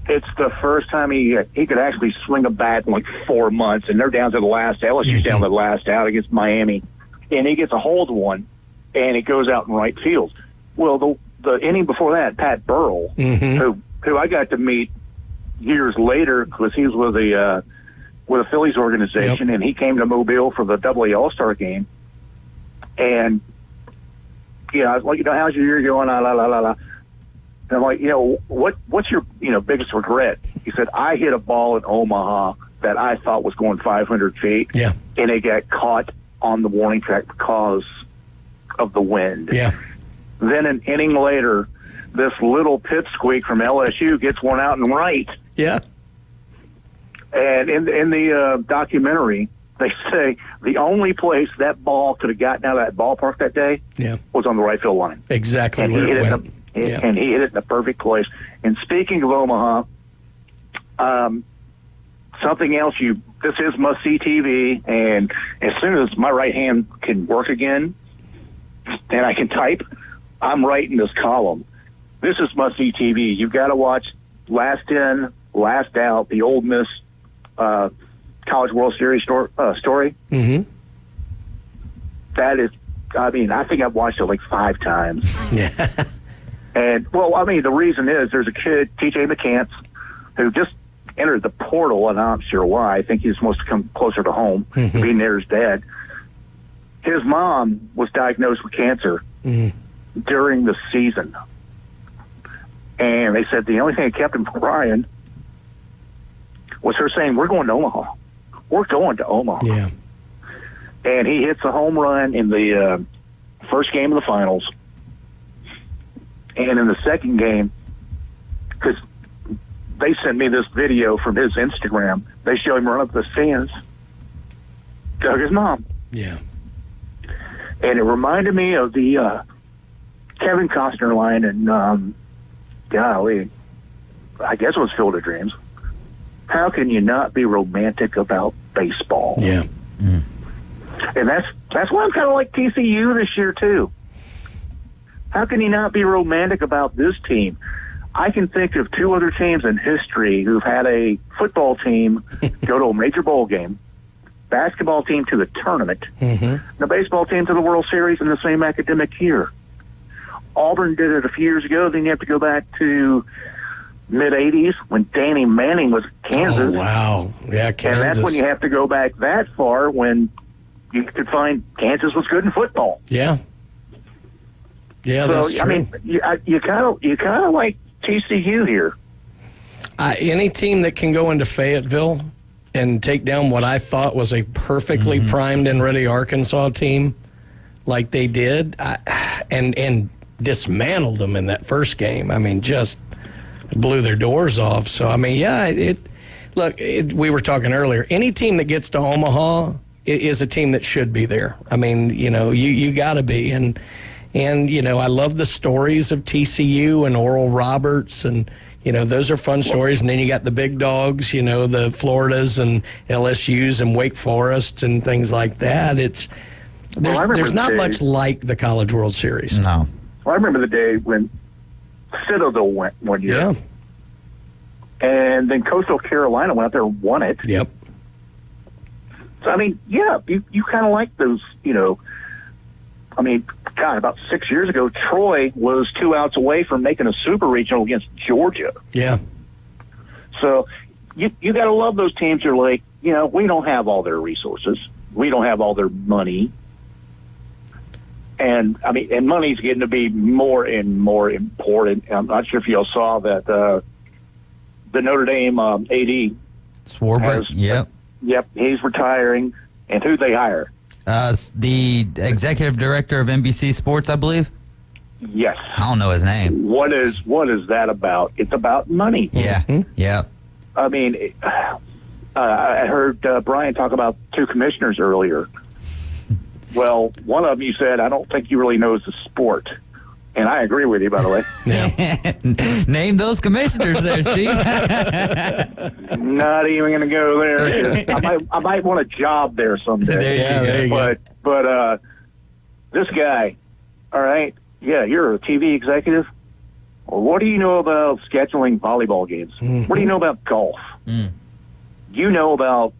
It's the first time he could actually swing a bat in 4 months, and they're down to the last. LSU's down to the last out against Miami, and he gets a hold of one, and it goes out in right field. Well, the inning before that, Pat Burrell, who I got to meet years later because he was with the Phillies organization, and he came to Mobile for the AA All-Star game. And I was like, how's your year going? La, la, la, la, la. And I'm like, what's your, biggest regret? He said, I hit a ball in Omaha that I thought was going 500 feet. Yeah. And it got caught on the warning track because of the wind. Yeah. Then an inning later, this little pipsqueak from LSU gets one out and right. Yeah. And in the documentary, they say the only place that ball could have gotten out of that ballpark that day was on the right field line. Exactly and where he it hit went. And he hit it in the perfect place. And speaking of Omaha, something else this is must-see TV, and as soon as my right hand can work again and I can type, I'm writing this column. This is must-see TV. You've got to watch Last In, Last Out, the Ole Miss College World Series story. Mm-hmm. That is, I think I've watched it like 5 times. Yeah. And, the reason is there's a kid, TJ McCants, who just entered the portal, and I'm not sure why. I think he's supposed to come closer to home, being near his dad. His mom was diagnosed with cancer during the season. And they said the only thing that kept him from crying was her saying, we're going to Omaha. We're going to Omaha. Yeah. And he hits a home run in the first game of the finals. And in the second game, because they sent me this video from his Instagram, they show him run up the stands, hug his mom. Yeah. And it reminded me of the Kevin Costner line in, golly, I guess it was Field of Dreams. How can you not be romantic about baseball? Yeah. And that's why I'm kind of like TCU this year, too. How can you not be romantic about this team? I can think of 2 other teams in history who've had a football team go to a major bowl game, basketball team to the tournament, the baseball team to the World Series in the same academic year. Auburn did it a few years ago. Then you have to go back to mid-'80s when Danny Manning was at Kansas. Oh, wow. Yeah, Kansas. And that's when you have to go back that far when you could find Kansas was good in football. Yeah. Yeah, so, that's true. You kind of like TCU here. Any team that can go into Fayetteville and take down what I thought was a perfectly primed and ready Arkansas team, like they did, and dismantled them in that first game. Just blew their doors off. So we were talking earlier. Any team that gets to Omaha is a team that should be there. You got to be. And I love the stories of TCU and Oral Roberts, and those are fun stories. And then you got the big dogs, the Floridas and LSU's and Wake Forest and things like that. There's not much like the College World Series. No. Well, I remember the day when Citadel went one year. Yeah. And then Coastal Carolina went out there and won it. Yep. So, you kind of like those, about 6 years ago, Troy was 2 outs away from making a super regional against Georgia. Yeah. So you got to love those teams. You're like, we don't have all their resources. We don't have all their money. And, and money's getting to be more and more important. I'm not sure if y'all saw that the Notre Dame AD. Swarbrick, yep. Yep, he's retiring. And who'd they hire? The executive director of NBC Sports, I believe. Yes. I don't know his name. What is that about? It's about money. Yeah. Yeah. I heard Brian talk about 2 commissioners earlier. Well, one of them, you said, I don't think he really knows the sport. And I agree with you, by the way. Yeah. Name those commissioners there, Steve. Not even going to go there. I might want a job there someday. There you go. But this guy, all right, you're a TV executive. Well, what do you know about scheduling volleyball games? What do you know about golf? You know about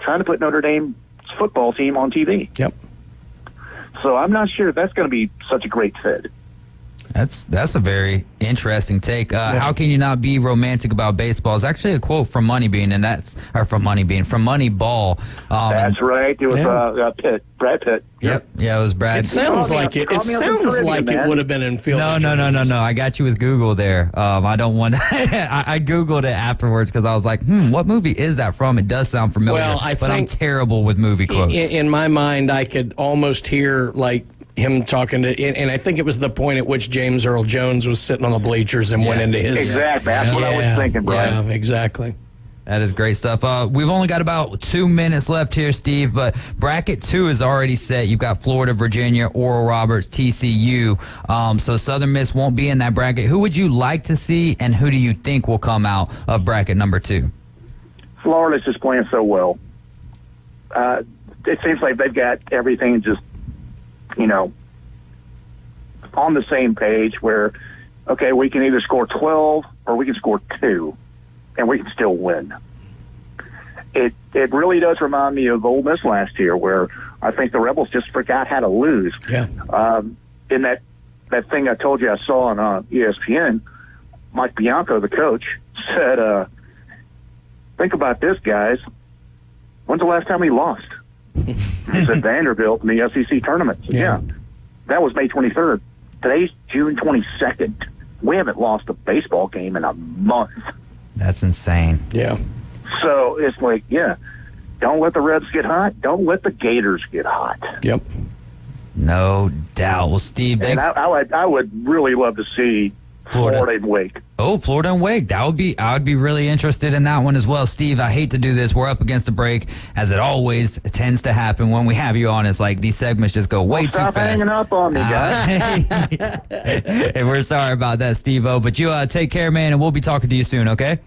trying to put Notre Dame's football team on TV. Yep. So I'm not sure that's going to be such a great fit. That's a very interesting take. How can you not be romantic about baseball? It's actually a quote from Moneyball, from Moneyball. That's right. It was Brad Pitt. Yep. Yeah, it was Brad. It sounds like it. It sounds like it would have been in Field. No. I got you with Google there. I don't want. I Googled it afterwards because I was like, what movie is that from? It does sound familiar. Well, but I'm terrible with movie quotes. In my mind, I could almost hear like him talking to, and I think it was the point at which James Earl Jones was sitting on the bleachers and went into his. Exactly. That's what I was thinking, Brian. Yeah, exactly. That is great stuff. We've only got about 2 minutes left here, Steve, but bracket 2 is already set. You've got Florida, Virginia, Oral Roberts, TCU. So Southern Miss won't be in that bracket. Who would you like to see, and who do you think will come out of bracket number 2? Florida's just playing so well. It seems like they've got everything just, on the same page where, okay, we can either score 12 or we can score 2, and we can still win. It really does remind me of Ole Miss last year, where I think the Rebels just forgot how to lose. Yeah. In that thing I told you I saw on ESPN, Mike Bianco, the coach, said, think about this, guys. When's the last time we lost? He said Vanderbilt in the SEC tournament. Yeah. That was May 23rd. Today's June 22nd. We haven't lost a baseball game in a month. That's insane. Yeah. So it's like, don't let the Reds get hot. Don't let the Gators get hot. Yep. No doubt. Well, Steve, thanks. And I would really love to see Florida and Wake. Oh, Florida and Wake. I would be really interested in that one as well. Steve, I hate to do this. We're up against a break, as it always tends to happen when we have you on. It's like these segments just go way too fast. Stop hanging up on me, guys. And we're sorry about that, Steve-O. But you take care, man, and we'll be talking to you soon, okay?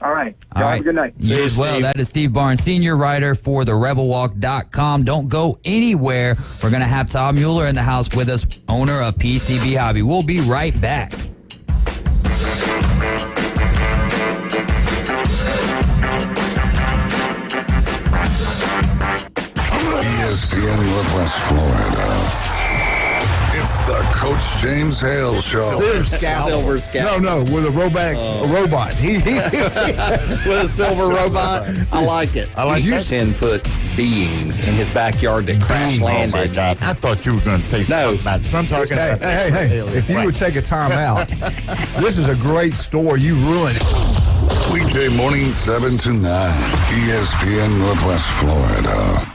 All right. Have a good night. You as well. That is Steve Barnes, senior writer for therebelwalk.com. Don't go anywhere. We're going to have Todd Mueller in the house with us, owner of PCB Hobby. We'll be right back. ESPN Northwest Florida. It's the Coach James Hale Show. Silver Scout. No, with a robot. With a silver robot. I like it. I like you. that. 10-foot beings in his backyard that crash landed. Oh, my God. I thought you were going to say something about something. Hey, if you would take a time out, this is a great story. You ruined it. Weekday morning, 7 to 9. ESPN Northwest Florida.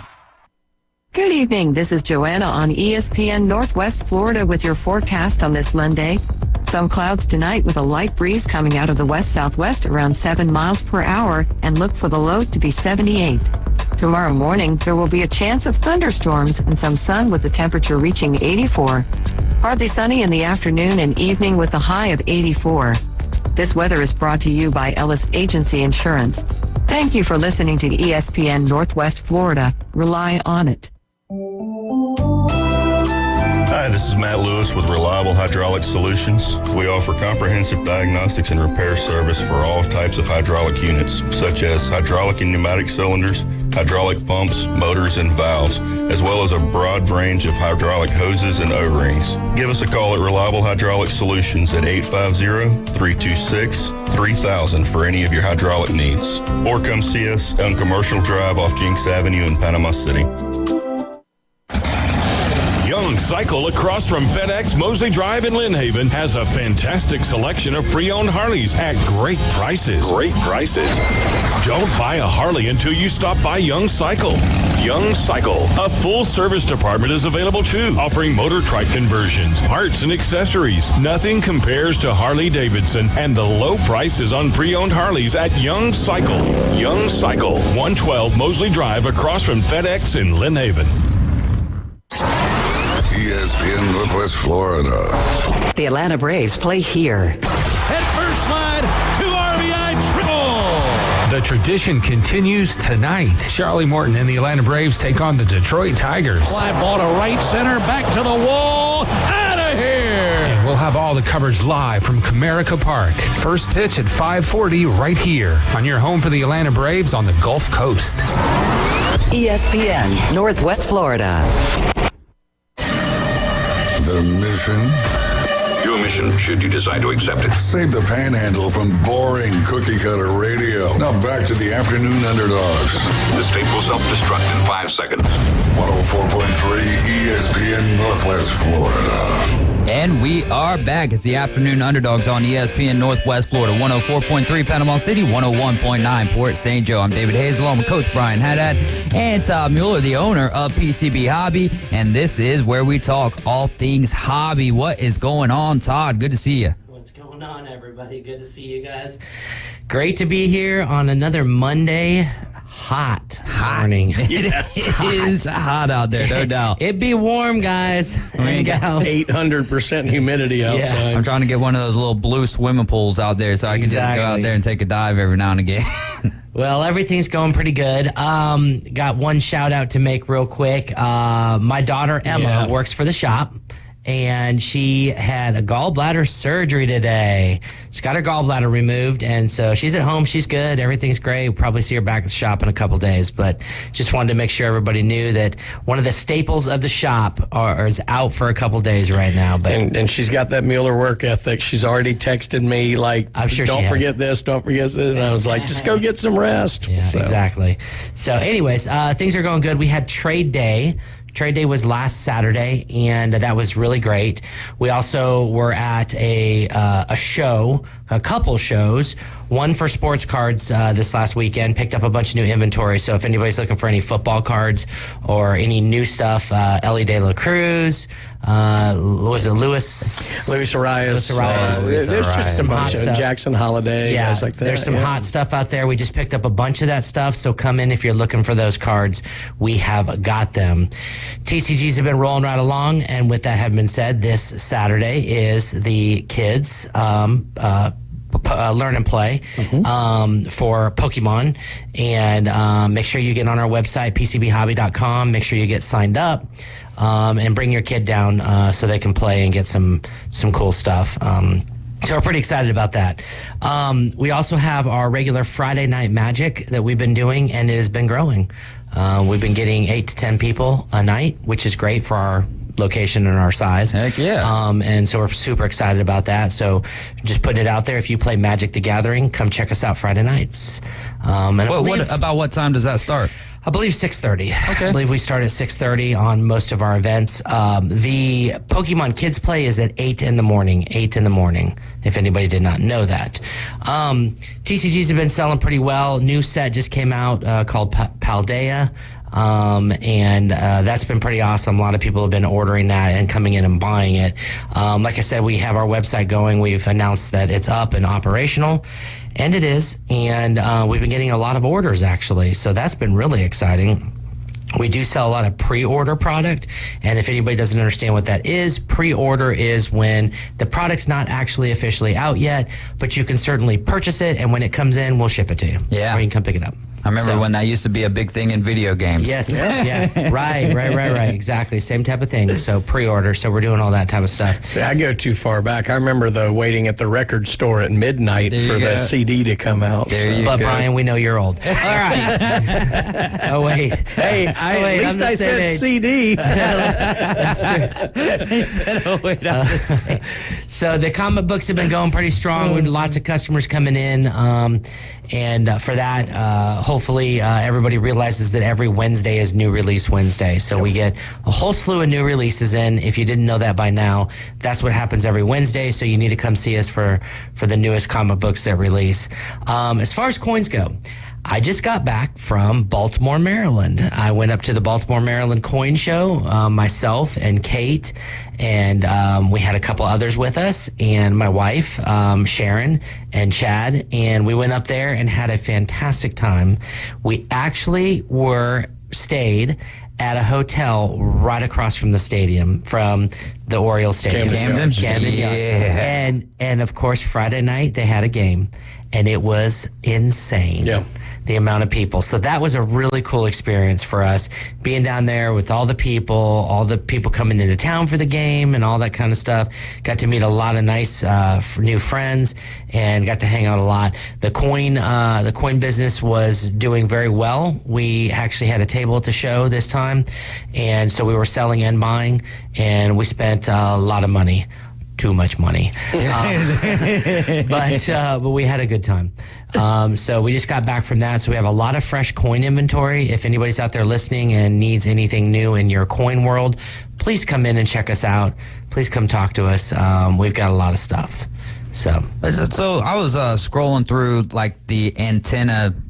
Good evening. This is Joanna on ESPN Northwest Florida with your forecast on this Monday. Some clouds tonight with a light breeze coming out of the west-southwest around 7 miles per hour, and look for the low to be 78. Tomorrow morning, there will be a chance of thunderstorms and some sun with the temperature reaching 84. Partly sunny in the afternoon and evening with a high of 84. This weather is brought to you by Ellis Agency Insurance. Thank you for listening to ESPN Northwest Florida. Rely on it. Hi, this is Matt Lewis with Reliable Hydraulic Solutions. We offer comprehensive diagnostics and repair service for all types of hydraulic units, such as hydraulic and pneumatic cylinders, hydraulic pumps, motors, and valves, as well as a broad range of hydraulic hoses and O-rings. Give us a call at Reliable Hydraulic Solutions at 850-326-3000 for any of your hydraulic needs. Or come see us on Commercial Drive off Jinx Avenue in Panama City. Young Cycle across from FedEx Mosley Drive in Lynn Haven has a fantastic selection of pre-owned Harleys at great prices. Great prices. Don't buy a Harley until you stop by Young Cycle. Young Cycle, a full service department is available too, offering motor trike conversions, parts, and accessories. Nothing compares to Harley-Davidson and the low prices on pre-owned Harleys at Young Cycle. Young Cycle, 112 Mosley Drive across from FedEx in Lynn Haven. ESPN Northwest Florida. The Atlanta Braves play here. At first slide, 2 RBI triple. The tradition continues tonight. Charlie Morton and the Atlanta Braves take on the Detroit Tigers. Fly ball to right center, back to the wall, out of here. And we'll have all the coverage live from Comerica Park. First pitch at 5:40 right here on your home for the Atlanta Braves on the Gulf Coast. ESPN Northwest Florida. The mission Your mission, should you decide to accept it. Save the panhandle from boring cookie-cutter radio. Now back to the Afternoon Underdogs. This tape will self-destruct in 5 seconds. 104.3 ESPN Northwest Florida. And we are back. It's the Afternoon Underdogs on ESPN Northwest Florida. 104.3 Panama City, 101.9 Port St. Joe. I'm David Hayes along with Coach Brian Haddad and Todd Mueller, the owner of PCB Hobby. And this is where we talk all things hobby. What is going on, Todd? Good to see you. What's going on, everybody? Good to see you guys. Great to be here on another Monday. Hot morning. It is hot out there, no doubt. It'd be warm, guys. We got 800% humidity outside. I'm trying to get one of those little blue swimming pools out there so I can just go out there and take a dive every now and again. Well, everything's going pretty good. Got one shout out to make real quick. My daughter Emma works for the shop, and she had a gallbladder surgery today. She's got her gallbladder removed, and so she's at home. She's good. Everything's great. We'll probably see her back at the shop in a couple days, but just wanted to make sure everybody knew that one of the staples of the shop is out for a couple days right now. But and she's got that Mueller work ethic. She's already texted me like, I'm sure don't forget this, don't forget this. And I was like, just go get some rest. Yeah, exactly. So anyways, things are going good. We had trade day. Trade day was last Saturday, and that was really great. We also were at a show, a couple shows. One for sports cards this last weekend. Picked up a bunch of new inventory. So if anybody's looking for any football cards or any new stuff, Ellie De La Cruz, was it Luis Arias? There's just some bunch of Jackson Holiday, guys like that. There's some hot stuff out there. We just picked up a bunch of that stuff. So come in if you're looking for those cards. We have got them. TCGs have been rolling right along, and with that having been said, this Saturday is the kids learn and play for Pokemon, and make sure you get on our website pcbhobby.com. Make sure you get signed up and bring your kid down so they can play and get some cool stuff. So we're pretty excited about that. We also have our regular Friday Night Magic that we've been doing, and it has been growing. We've been getting 8 to 10 people a night, which is great for our location and our size. Heck yeah. And so we're super excited about that. So just putting it out there. If you play Magic the Gathering, come check us out Friday nights. About what time does that start? I believe 6:30. Okay. I believe we start at 6:30 on most of our events. The Pokemon Kids Play is at 8 in the morning. 8 in the morning, if anybody did not know that. TCGs have been selling pretty well. New set just came out called Paldea. And that's been pretty awesome. A lot of people have been ordering that and coming in and buying it. Like I said, we have our website going. We've announced that it's up and operational, and it is. And we've been getting a lot of orders, actually. So that's been really exciting. We do sell a lot of pre-order product, and if anybody doesn't understand what that is, pre-order is when the product's not actually officially out yet, but you can certainly purchase it, and when it comes in, we'll ship it to you. Yeah. Or you can come pick it up. I remember when that used to be a big thing in video games. Yes, yeah. Right. Exactly. Same type of thing. So pre-order. So we're doing all that type of stuff. See, I go too far back. I remember waiting at the record store at midnight for the CD to come out. But Brian, we know you're old. All right. Oh, wait. Hey, at least I said CD. That's true. He said, oh, wait, I'm the same. So the comic books have been going pretty strong. We have lots of customers coming in. And for that, hopefully everybody realizes that every Wednesday is New Release Wednesday. So we get a whole slew of new releases in. If you didn't know that by now, that's what happens every Wednesday. So you need to come see us for the newest comic books that release. As far as coins go, I just got back from Baltimore, Maryland. I went up to the Baltimore, Maryland coin show, myself and Kate, and we had a couple others with us, and my wife, Sharon, and Chad, and we went up there and had a fantastic time. We actually stayed at a hotel right across from the stadium, from the Orioles Stadium. Camden. Yeah. And of course, Friday night they had a game, and it was insane. Yeah. The amount of people. So that was a really cool experience for us, being down there with all the people coming into town for the game and all that kind of stuff. Got to meet a lot of nice new friends and got to hang out a lot. The coin business was doing very well. We actually had a table at the show this time, and so we were selling and buying, and we spent a lot of money. too much money. But we had a good time. So we just got back from that. So we have a lot of fresh coin inventory. If anybody's out there listening and needs anything new in your coin world, please come in and check us out. Please come talk to us. We've got a lot of stuff. So I was scrolling through like the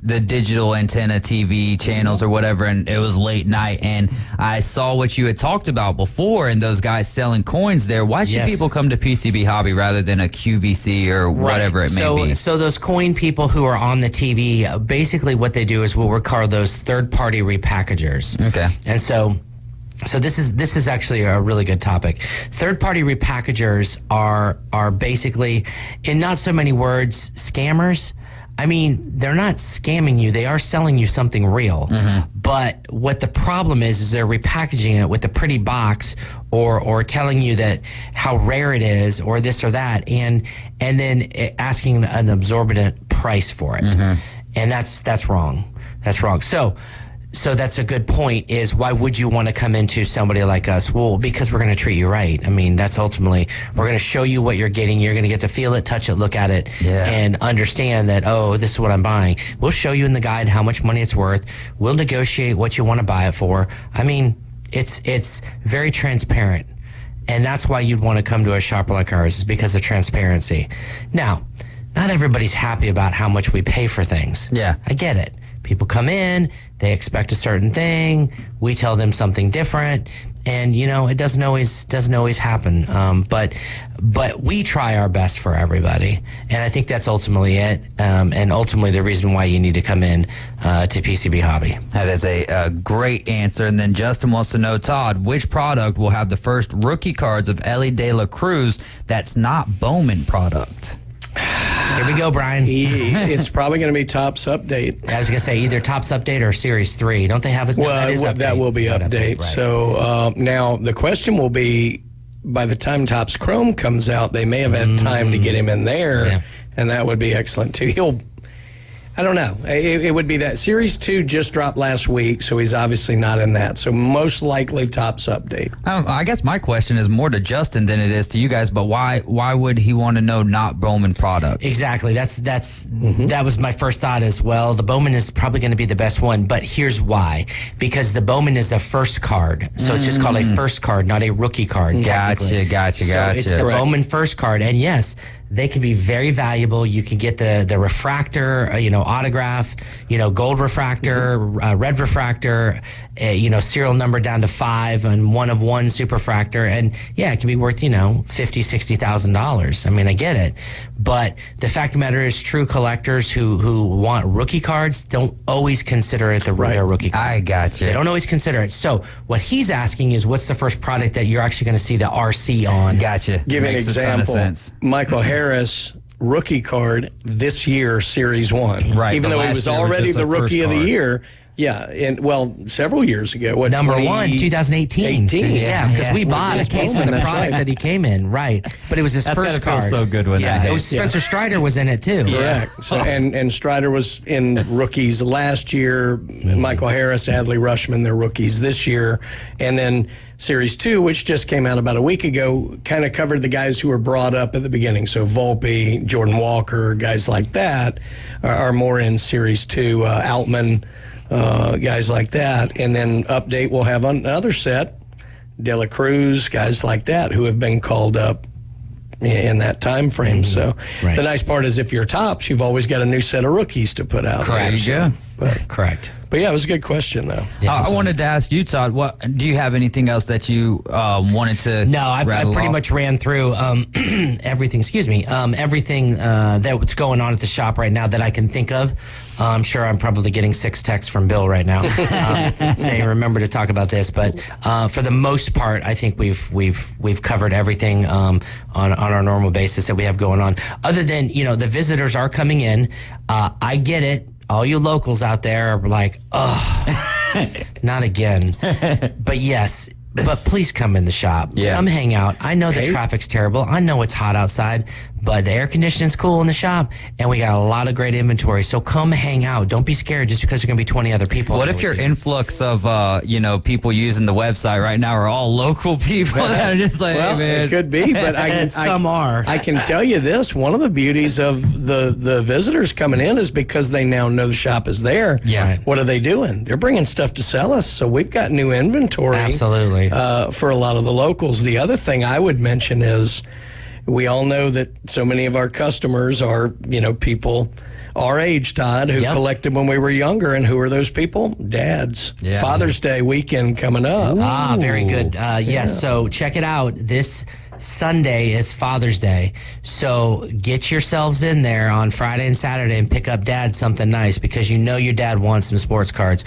digital antenna TV channels or whatever, and it was late night, and I saw what you had talked about before, and those guys selling coins there. Why should people come to PCB Hobby rather than a QVC or whatever it may be? So those coin people who are on the TV, basically what they do is what we call those third-party repackagers. Okay, and so this is actually a really good topic. Third-party repackagers are basically, in not so many words, scammers. I mean, they're not scamming you. They are selling you something real. But what the problem is they're repackaging it with a pretty box or telling you that how rare it is or this or that, and then asking an exorbitant price for it. And that's wrong. That's wrong. So that's a good point, is why would you want to come into somebody like us? Well, because we're going to treat you right. I mean, that's ultimately, we're going to show you what you're getting. You're going to get to feel it, touch it, look at it, and understand that, oh, this is what I'm buying. We'll show you in the guide how much money it's worth. We'll negotiate what you want to buy it for. I mean, it's very transparent. And that's why you'd want to come to a shop like ours, is because of transparency. Now, not everybody's happy about how much we pay for things. Yeah. I get it. People come in, they expect a certain thing, we tell them something different, and it doesn't always happen. But we try our best for everybody, and I think that's ultimately it, and ultimately the reason why you need to come in to PCB Hobby. That is a great answer. And then Justin wants to know, Todd, which product will have the first rookie cards of Ellie De La Cruz that's not Bowman product? Here we go, Brian. It's probably going to be Topps Update. I was going to say either Topps Update or Series 3. Don't they have it? Well, that will be Update. Right. So now the question will be, by the time Topps Chrome comes out, they may have had time to get him in there, and that would be excellent too. I don't know. It would be that. Series 2 just dropped last week, so he's obviously not in that. So most likely Topps Update. I guess my question is more to Justin than it is to you guys, but why would he want to know not Bowman product? Exactly. That was my first thought as well. The Bowman is probably going to be the best one, but here's why. Because the Bowman is a first card, so it's just called a first card, not a rookie card. Gotcha. So it's the Bowman first card, and yes, they can be very valuable. You can get the refractor, autograph, gold refractor, red refractor, serial number down to 5, and 1 of 1 superfractor, and it can be worth $50,000, $60,000. I mean, I get it, but the fact of the matter is, true collectors who want rookie cards don't always consider it their rookie card. I got you. They don't always consider it. So what he's asking is, what's the first product that you're actually going to see the RC on? Gotcha. Give an example. Michael Harris rookie card this year, Series 1. Right. Even though he was already the rookie of the year. Yeah, and several years ago. Number 1, 2018. Because we bought a case of the product that he came in, right? But it was his first card. So good when that it was Spencer Strider was in it too. Correct. So, and Strider was in rookies last year. Michael Harris, Adley Rushman, they're rookies this year, and then Series 2, which just came out about a week ago, kind of covered the guys who were brought up at the beginning. So Volpe, Jordan Walker, guys like that are more in Series 2. Altman. Guys like that. And then Update will have another set, De La Cruz, guys like that, who have been called up in that time frame. So the nice part is, if you're Topps, you've always got a new set of rookies to put out. Correct. There, Correct. But it was a good question, though. I wanted to ask you, Todd, do you have anything else that you wanted to No, I pretty much ran through everything, everything that's going on at the shop right now that I can think of. I'm sure I'm probably getting 6 texts from Bill right now saying, remember to talk about this. But for the most part, I think we've covered everything on our normal basis that we have going on. Other than, the visitors are coming in. I get it. All you locals out there are like, oh, not again. But yes, but please come in the shop. Come hang out. I know the traffic's terrible. I know it's hot outside, but the air conditioning's cool in the shop, and we got a lot of great inventory. So come hang out. Don't be scared just because there's going to be 20 other people. What if your influx of people using the website right now are all local people that are just like, well, hey, man. it could be, but some are. I can tell you this: one of the beauties of the visitors coming in is because they now know the shop is there. Yeah. What are they doing? They're bringing stuff to sell us, so we've got new inventory. Absolutely. For a lot of the locals. The other thing I would mention is, we all know that so many of our customers are, people our age, Todd, who collected when we were younger. And who are those people? Dads. Yeah. Father's Day weekend coming up. Very good. Yes, so check it out. This Sunday is Father's Day. So get yourselves in there on Friday and Saturday and pick up Dad something nice, because you know your dad wants some sports cards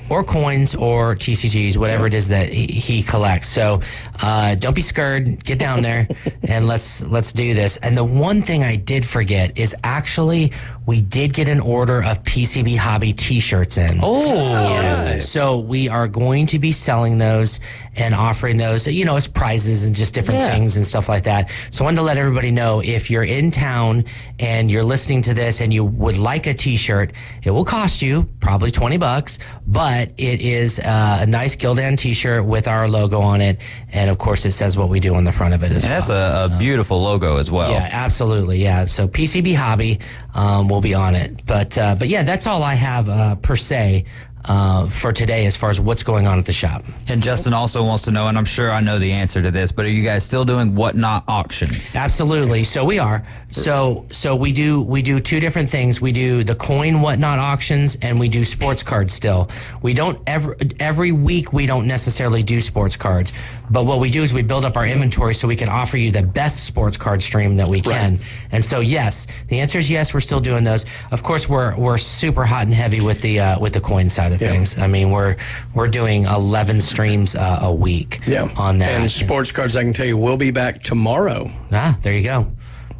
or coins or TCGs, whatever it is that he collects. So don't be scared. Get down there and let's do this. And the one thing I did forget is actually we did get an order of PCB Hobby T-shirts in. Yes. Nice. So we are going to be selling those and offering those, as prizes and just different things and stuff like that. So I wanted to let everybody know, if you're in town and you're listening to this and you would like a T-shirt, it will cost you probably $20, but it is a nice Gildan T-shirt with our logo on it, and of course it says what we do on the front of it as well. And that's a beautiful logo as well. Yeah, absolutely. Yeah. So PCB Hobby will be on it, but yeah, that's all I have per se. For today, as far as what's going on at the shop. And Justin also wants to know, and I'm sure I know the answer to this, but are you guys still doing Whatnot auctions? Absolutely. So we are. So we do two different things. We do the coin Whatnot auctions, and we do sports cards still. We don't every week we don't necessarily do sports cards, but what we do is we build up our inventory so we can offer you the best sports card stream that we can. Right. And so yes, the answer is yes, we're still doing those. Of course, we're super hot and heavy with the coin side of things. I mean, we're doing 11 streams a week on that. And sports cards, I can tell you, we'll be back tomorrow. There you go.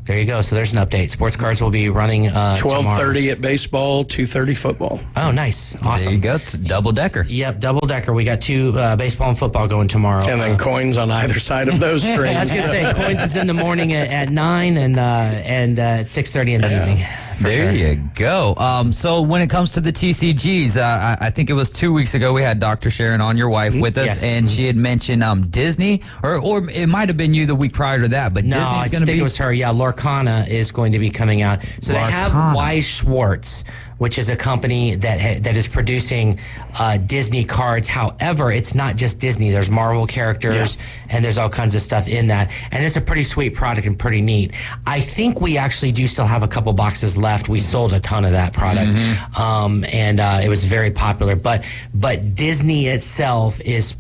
There you go. So there's an update. Sports cards will be running 12:30 at baseball, 2:30 football. Oh, nice. Awesome. There you go. It's double decker. Yep, double decker. We got two baseball and football going tomorrow. And then coins on either side of those streams. I was going to say, coins is in the morning at 9 and at 6:30 in the evening. There you go. So when it comes to the TCGs, I think it was 2 weeks ago we had Dr. Sharon on, your wife, with us, and she had mentioned Disney, or it might have been you the week prior to that, but no, Disney's I going to be. think it was her. Yeah, Lorcana is going to be coming out. So they have Weiss Schwartz, which is a company that is producing Disney cards. However, it's not just Disney. There's Marvel characters, and there's all kinds of stuff in that. And it's a pretty sweet product and pretty neat. I think we actually do still have a couple boxes left. We sold a ton of that product, and it was very popular. But Disney itself is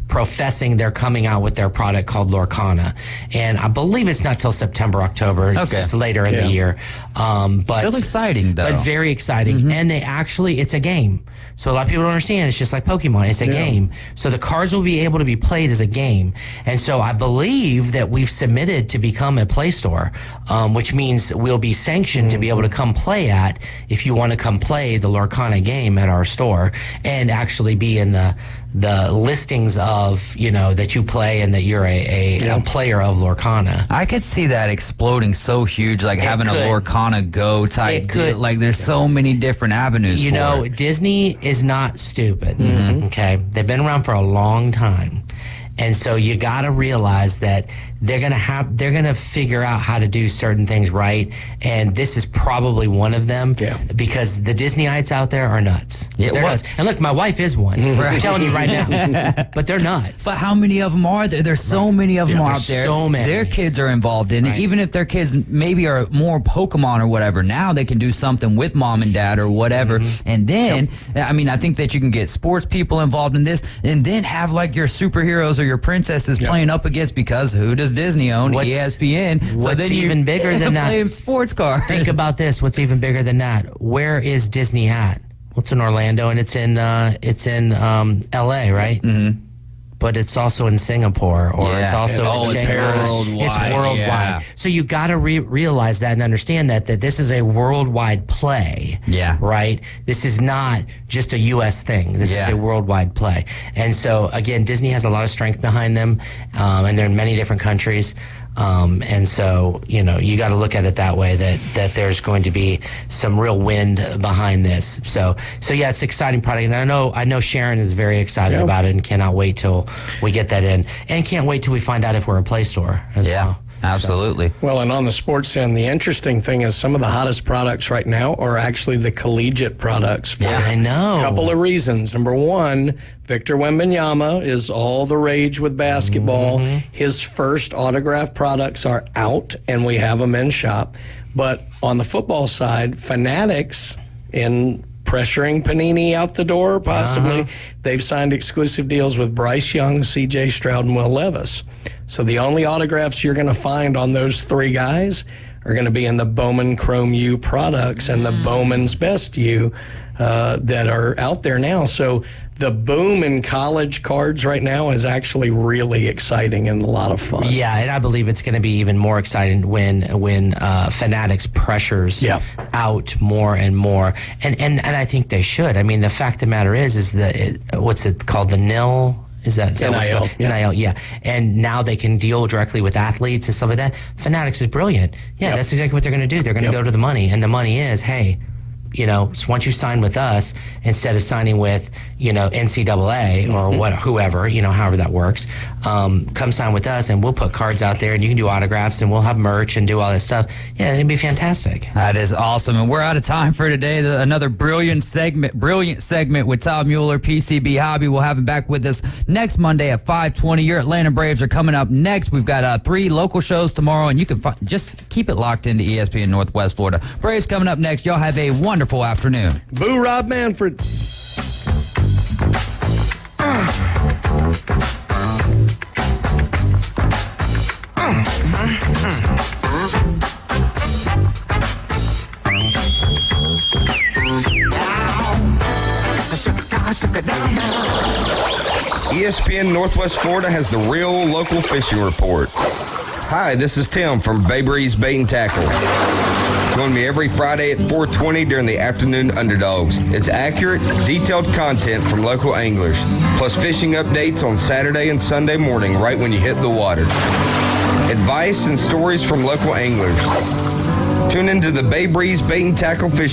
professing they're coming out with their product called Lorcana, and I believe it's not till September, October. It's later in the year. But still exciting though. But very exciting, and it's a game. So a lot of people don't understand. It's just like Pokemon. It's a game. So the cards will be able to be played as a game, and so I believe that we've submitted to become a Play Store, which means we'll be sanctioned to be able to come play at. If you want to come play the Lorcana game at our store and actually be in the listings of, that you play and that you're a player of Lorcana. I could see that exploding so huge, like having a Lorcana Go type. Like there's so many different avenues. Disney is not stupid. Okay, they've been around for a long time. And so you got to realize that they're going to figure out how to do certain things right. And this is probably one of them, because the Disneyites out there are nuts. They're nuts. And look, my wife is one. I'm telling you right now. But they're nuts. But how many of them are there? There's so many of them out there. So many. Their kids are involved in it. Even if their kids maybe are more Pokemon or whatever, now they can do something with mom and dad or whatever. And then, I think that you can get sports people involved in this, and then have like your superheroes or your princesses playing up against, because who does Disney own? ESPN. So then even bigger than that, play sports cards. Think about this. What's even bigger than that? Where is Disney at? Well, it's in Orlando, and it's in LA, right? Mm-hmm. But it's also in Singapore, or it's also in Paris. It's worldwide. Yeah. So you got to realize that and understand that this is a worldwide play. Yeah. Right? This is not just a U.S. thing. This is a worldwide play. And so, again, Disney has a lot of strength behind them, and they're in many different countries. And so, you got to look at it that way, that there's going to be some real wind behind this. So yeah, it's an exciting product. And I know Sharon is very excited about it and cannot wait till we get that in. And can't wait till we find out if we're a Play Store as well. Absolutely. Well, and on the sports end, the interesting thing is some of the hottest products right now are actually the collegiate products. For I know. A couple of reasons. Number one, Victor Wembanyama is all the rage with basketball. His first autograph products are out, and we have them in shop. But on the football side, Fanatics, in pressuring Panini out the door, possibly, they've signed exclusive deals with Bryce Young, C.J. Stroud, and Will Levis. So the only autographs you're going to find on those three guys are going to be in the Bowman Chrome U products and the Bowman's Best U that are out there now. So the boom in college cards right now is actually really exciting and a lot of fun. Yeah, and I believe it's going to be even more exciting when Fanatics pressures out more and more, and I think they should. I mean, the fact of the matter is that what's it called, the NIL. Is that NIL? NIL, yeah. And now they can deal directly with athletes and stuff like that. Fanatics is brilliant. Yeah, that's exactly what they're going to do. They're going to go to the money, and the money is, hey, so once you sign with us, instead of signing with, NCAA or whoever, however that works, come sign with us and we'll put cards out there and you can do autographs and we'll have merch and do all this stuff. Yeah, it's going to be fantastic. That is awesome. And we're out of time for today. Another brilliant segment with Tom Mueller, PCB Hobby. We'll have him back with us next Monday at 5:20. Your Atlanta Braves are coming up next. We've got 3 local shows tomorrow, and you can just keep it locked into ESPN Northwest Florida. Braves coming up next. Y'all have a wonderful afternoon. Boo, Rob Manfred. ESPN Northwest Florida has the real local fishing report. Hi, this is Tim from Bay Breeze Bait and Tackle. Join me every Friday at 4:20 during the Afternoon Underdogs. It's accurate, detailed content from local anglers, plus fishing updates on Saturday and Sunday morning right when you hit the water. Advice and stories from local anglers. Tune into the Bay Breeze Bait and Tackle Fishing